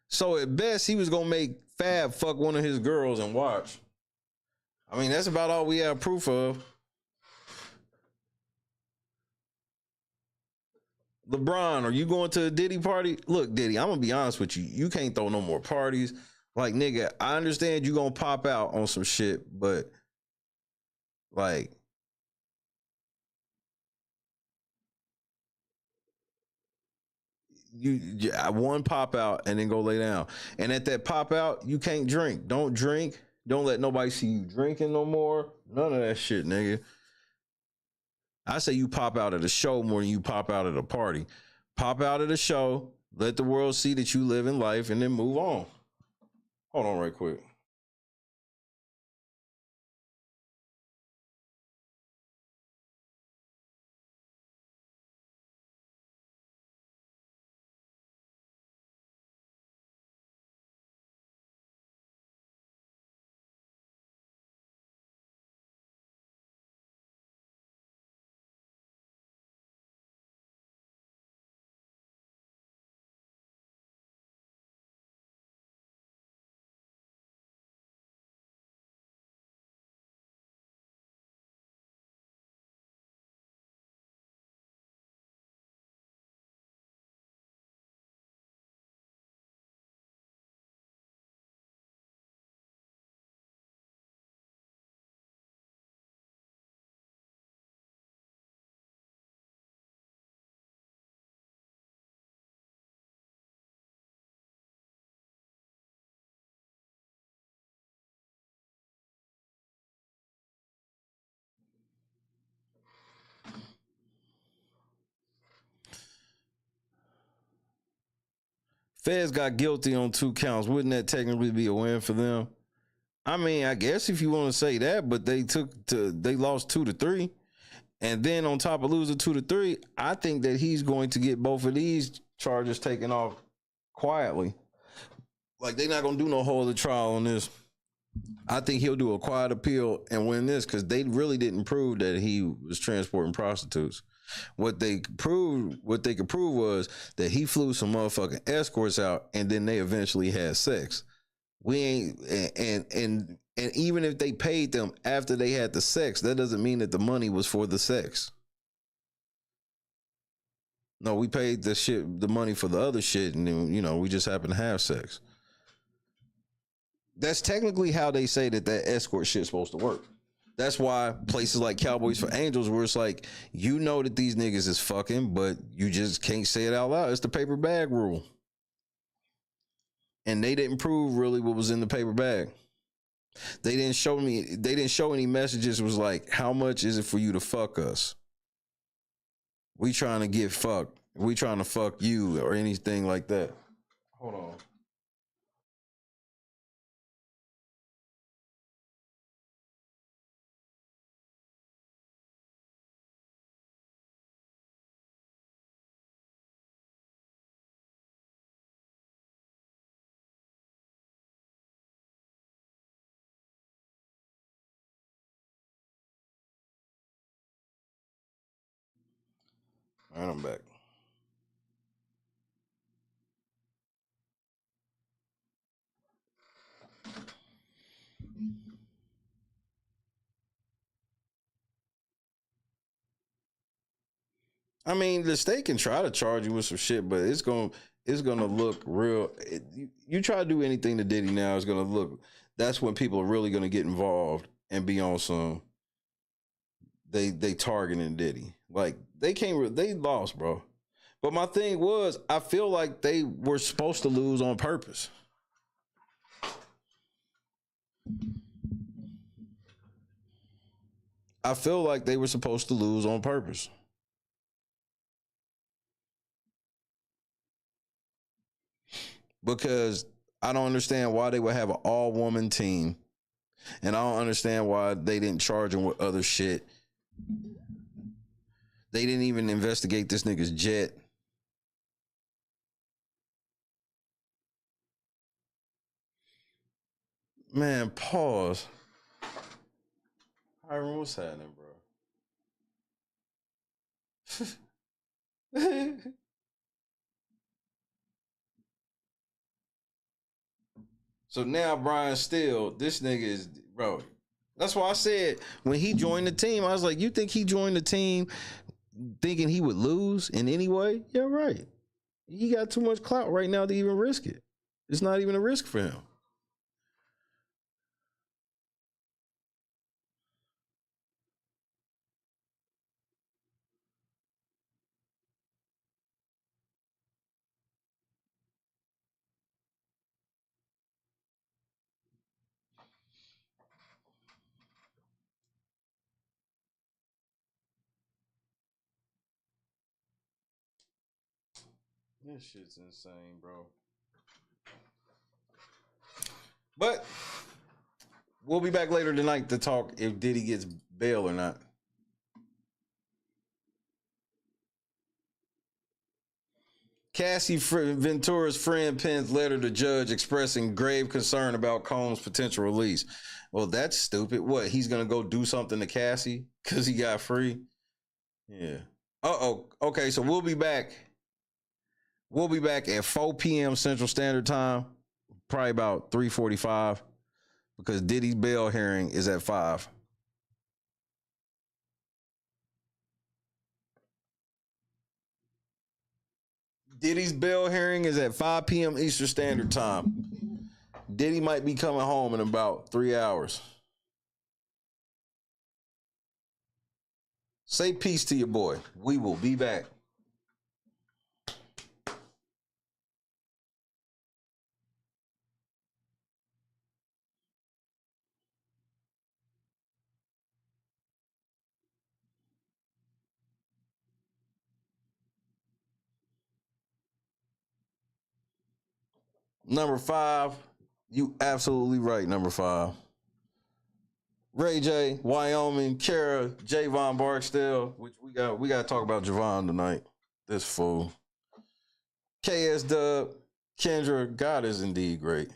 So at best, he was gonna make Fab fuck one of his girls and watch. I mean, that's about all we have proof of. LeBron, are you going to a Diddy party? Look, Diddy, I'm gonna be honest with you. You can't throw no more parties. Like, nigga, I understand you gonna pop out on some shit, but like, you one pop out and then go lay down. And at that pop out, you can't drink. Don't drink. Don't let nobody see you drinking no more. None of that shit, nigga. I say you pop out at a show more than you pop out at a party. Pop out at a show, let the world see that you live in life, and then move on. Hold on right quick. Feds got guilty on 2 counts. Wouldn't that technically be a win for them? I mean, I guess if you want to say that, but they lost 2-3. And then on top of losing 2-3, I think that he's going to get both of these charges taken off quietly. Like, they're not going to do no whole other trial on this. I think he'll do a quiet appeal and win this because they really didn't prove that he was transporting prostitutes. What they could prove was that he flew some motherfucking escorts out and then they eventually had sex. We ain't and even if they paid them after they had the sex, that doesn't mean that the money was for the sex. No, we paid the money for the other shit, and then, you know, we just happened to have sex. That's technically how they say that escort shit's supposed to work. That's why places like Cowboys for Angels, where it's like, you know that these niggas is fucking, but you just can't say it out loud. It's the paper bag rule. And they didn't prove really what was in the paper bag. They didn't show any messages. It was like, how much is it for you to fuck us? We trying to get fucked. We trying to fuck you or anything like that. Hold on. All right, I'm back. I mean, the state can try to charge you with some shit, but it's gonna look real. You try to do anything to Diddy now, it's gonna look. That's when people are really gonna get involved and be on some. They targeting Diddy, like they lost, bro. But my thing was, I feel like they were supposed to lose on purpose. I feel like they were supposed to lose on purpose. Because I don't understand why they would have an all-woman team. And I don't understand why they didn't charge him with other shit. They didn't even investigate this nigga's jet. Man, pause. Hiram, what's happening, bro? So now Brian Steele, this nigga is, bro. That's why I said when he joined the team, I was like, you think he joined the team thinking he would lose in any way? Yeah, right. He got too much clout right now to even risk it. It's not even a risk for him. This shit's insane, bro. But we'll be back later tonight to talk if Diddy gets bail or not. Cassie Ventura's friend pens letter to judge expressing grave concern about Combs' potential release. Well, that's stupid. What, he's going to go do something to Cassie because he got free? Yeah. Uh-oh. Okay, so we'll be back. We'll be back at 4 p.m. Central Standard Time, probably about 3:45, because Diddy's bail hearing is at 5. Diddy's bail hearing is at 5 p.m. Eastern Standard Time. Diddy might be coming home in about 3 hours. Say peace to your boy. We will be back. Number 5, you absolutely right, number 5. Ray J, Wyoming, Kara, Javon Barksdale, which we got to talk about Javon tonight. This fool. KS Dub, Kendra, God is indeed great.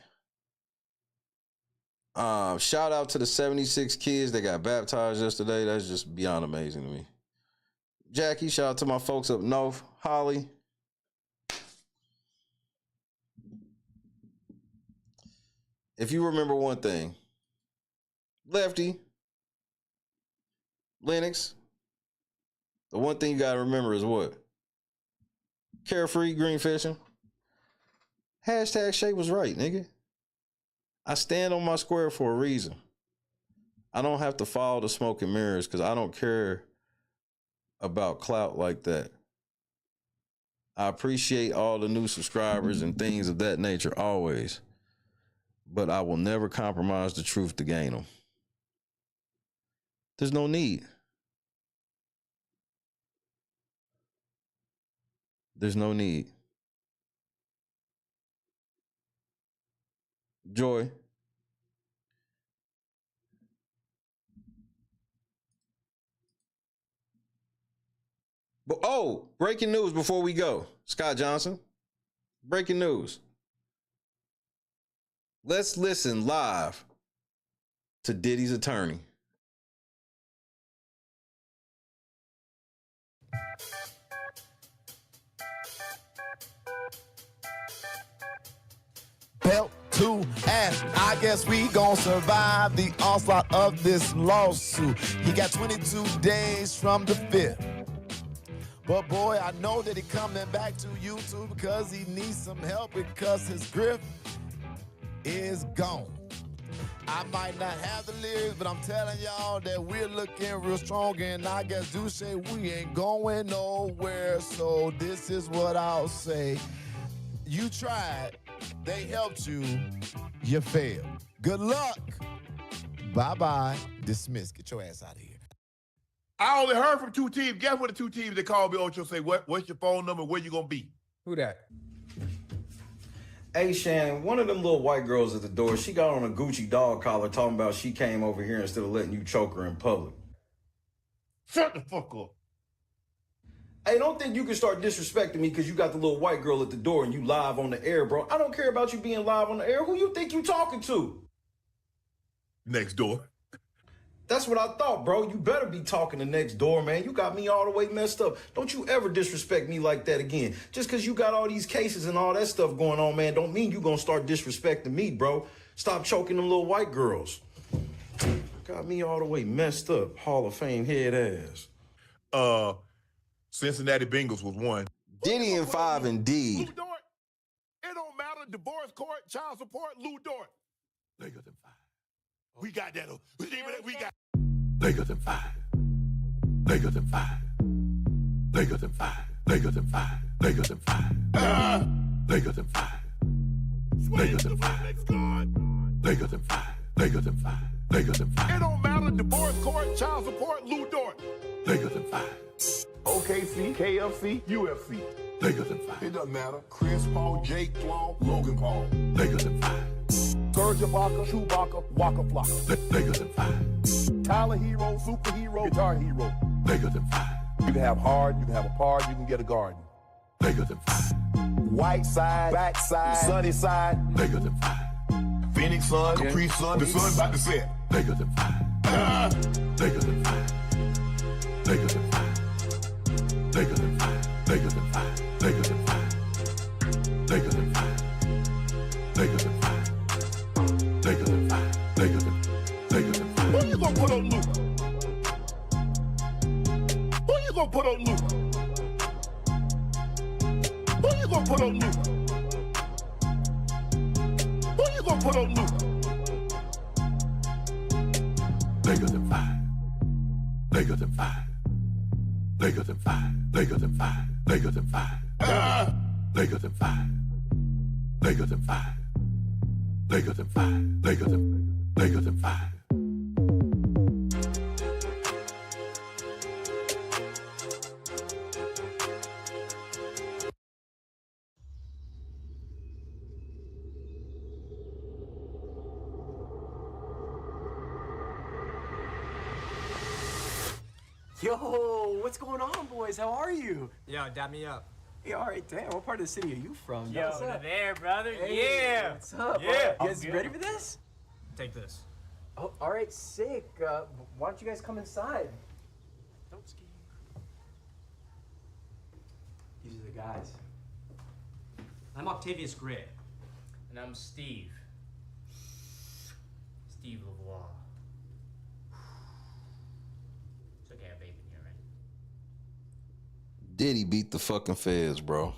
Shout out to the 76 kids that got baptized yesterday. That's just beyond amazing to me. Jackie, shout out to my folks up north. Holly. If you remember one thing, Lefty, Lennox, the one thing you got to remember is what? Carefree, green fishing. Hashtag Shay was right, nigga. I stand on my square for a reason. I don't have to follow the smoke and mirrors because I don't care about clout like that. I appreciate all the new subscribers and things of that nature always, but I will never compromise the truth to gain them. There's no need. There's no need. Joy. But breaking news before we go. Scott Johnson. Breaking news. Let's listen live to Diddy's attorney. belt to ass. I guess we gon' survive the onslaught of this lawsuit. He got 22 days from the 5th. But boy, I know that he coming back to YouTube because he needs some help because his grip is gone. I might not have the lyrics, but I'm telling y'all that we're looking real strong, and I guess do say we ain't going nowhere. So this is what I'll say. You tried, they helped you, you failed. Good luck. Bye-bye. Dismiss. Get your ass out of here. I only heard from 2 teams. Guess what the 2 teams that called me Ocho say, what's your phone number, where you gonna be? Who that? Hey, Shannon, one of them little white girls at the door, she got on a Gucci dog collar talking about she came over here instead of letting you choke her in public. Shut the fuck up. Hey, don't think you can start disrespecting me because you got the little white girl at the door and you live on the air, bro. I don't care about you being live on the air. Who you think you talking to? Next door. That's what I thought, bro. You better be talking to next door, man. You got me all the way messed up. Don't you ever disrespect me like that again. Just because you got all these cases and all that stuff going on, man, don't mean you gonna start disrespecting me, bro. Stop choking them little white girls. Got me all the way messed up. Hall of Fame head ass. Cincinnati Bengals was 1. Diddy and 5 indeed. Lou Dort. It don't matter. Divorce court, child support, Lou Dort. Lakers and 5. We got that. We got Lakers and 5. Lakers and 5. Lakers and 5. Lakers and 5. Lakers and 5. Lakers and 5. Lakers and 5. Lakers and 5. Lakers and 5. Lakers and 5. It don't matter. Divorce court, child support, Lou Dort. Lakers and 5. OKC, KFC, UFC. Lakers and 5. It doesn't matter. Chris Paul, Jake Paul, Logan Paul. Lakers and 5. Serge Ibaka, Chewbacca, Waka Flocka. Lakers and 5. Tyler Hero, superhero, guitar hero. Lakers and 5. You can have hard, you can have a par, you can get a garden. Lakers and 5. White side, back side, sunny side. Lakers and 5. Phoenix Sun, Capri Sun, the sun about to set. Lakers and 5. Lakers and 5. Lakers and 5. Lakers and 5. Lakers and 5. Lakers and 5. Lakers and 5. Lakers and 5. Lakers and 5. Lakers and 5. Who you gonna put on Luke? Who you gonna put on Luke? Who you gonna put on Luke? Who you gonna put on Luke? Lakers and 5. Lakers and 5. Lakers and 5. Lakers and 5. Lakers and 5. Lakers and 5. Lakers and 5. Lakers and 5. Lakers and 5. Yo, what's going on, boys? How are you? Yo, dap me up. Hey, all right, damn. What part of the city are you from? Yo, what's up? there, brother. Hey, Yeah. What's up? Yeah. You guys ready for this? Take this. Oh, all right, sick. Why don't you guys come inside? Don't ski. These are the guys. I'm Octavius Gray. And I'm Steve. Steve Lavoie. It's okay, I have vape in here, right? Diddy beat the fucking feds, bro.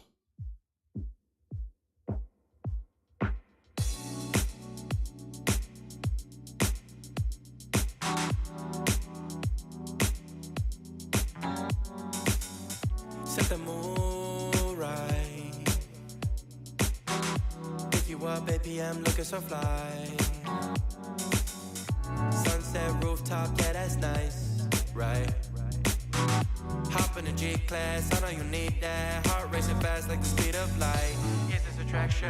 Set the mood right. Pick you up, baby, I'm looking so fly. Sunset rooftop, yeah, that's nice, right? Hop in the G-Class, I know you need that. Heart racing fast like the speed of light. Is this attraction,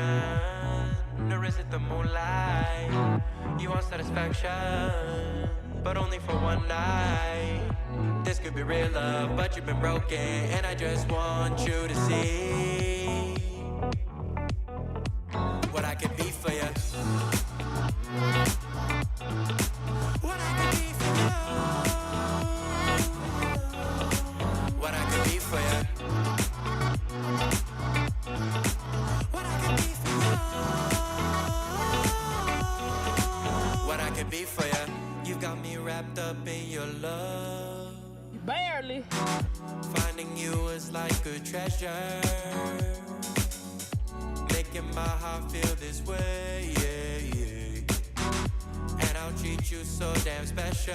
or is it the moonlight? You want satisfaction, but only for one night. This could be real love, but you've been broken, and I just want you to see what I can be for you. What I can be for you. What I can be for you. What I can be for you. could be for you. You got me wrapped up in your love. Barely. Finding you is like a treasure. Making my heart feel this way, yeah, yeah. And I'll treat you so damn special.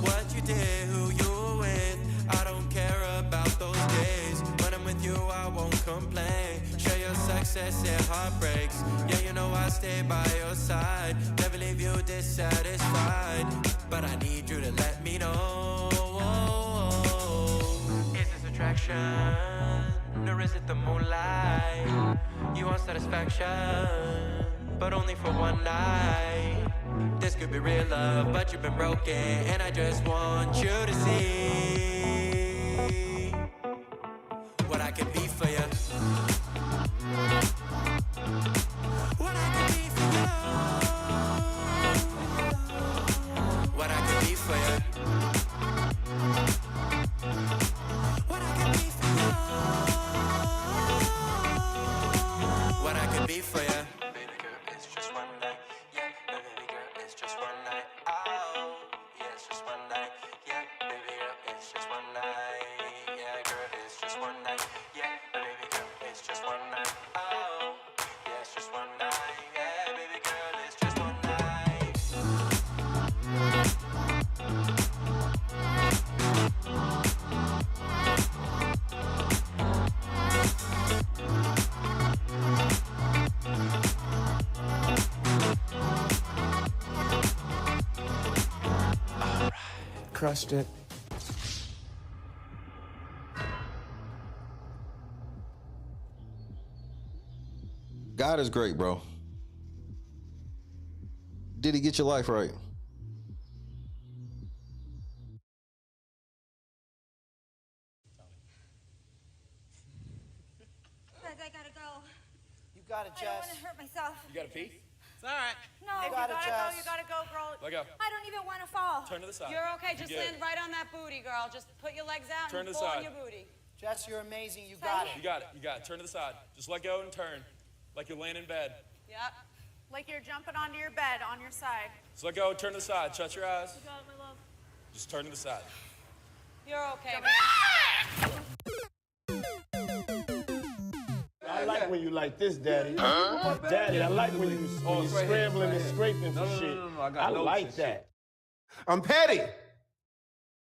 What you did, who you were with, I don't care about those days. When I'm with you, I won't complain. Share your success and heartbreaks. Yeah, you know I stay by your side. Never leave you dissatisfied. But I need you to let me know. Is this attraction? Or is it the moonlight? You want satisfaction, but only for one night. This could be real love, but you've been broken, and I just want you to see what I can be for you. What I can be for you. What I can be for you. What I can be for you. What I can be for you. Baby girl, it's just one night. Yeah, baby girl, it's just one night. Oh, yeah, it's just one night. Yeah, baby girl, it's just one night. Yeah, girl, it's just one night. Yeah, baby girl, it's just one night. Oh, yeah, it's just one night. Yeah, baby girl, it's just one night. Crushed it. God is great, bro. Diddy, get your life right. Guys, I gotta go. You got it, I don't Jess. want to hurt myself. You got a pee? It's all right. No, You you got gotta it, go. Jess. You gotta go, girl. Let go. I don't even want to fall. Turn to the side. You're okay. Just You're land good. right on that booty, girl. Just put your legs out Turn and to the pull side. on your booty. Jess, you're amazing. You got it. You got it. You got it. Turn to the side. Just let go and turn. Like you're laying in bed. Yep. Like you're jumping onto your bed on your side. Just let go. Turn to the side. Shut your eyes. You got it, my love. Just turn to the side. You're okay. I like when you like this, Daddy. Daddy, I like when you scrambling and scraping for shit. I like that. I'm petty.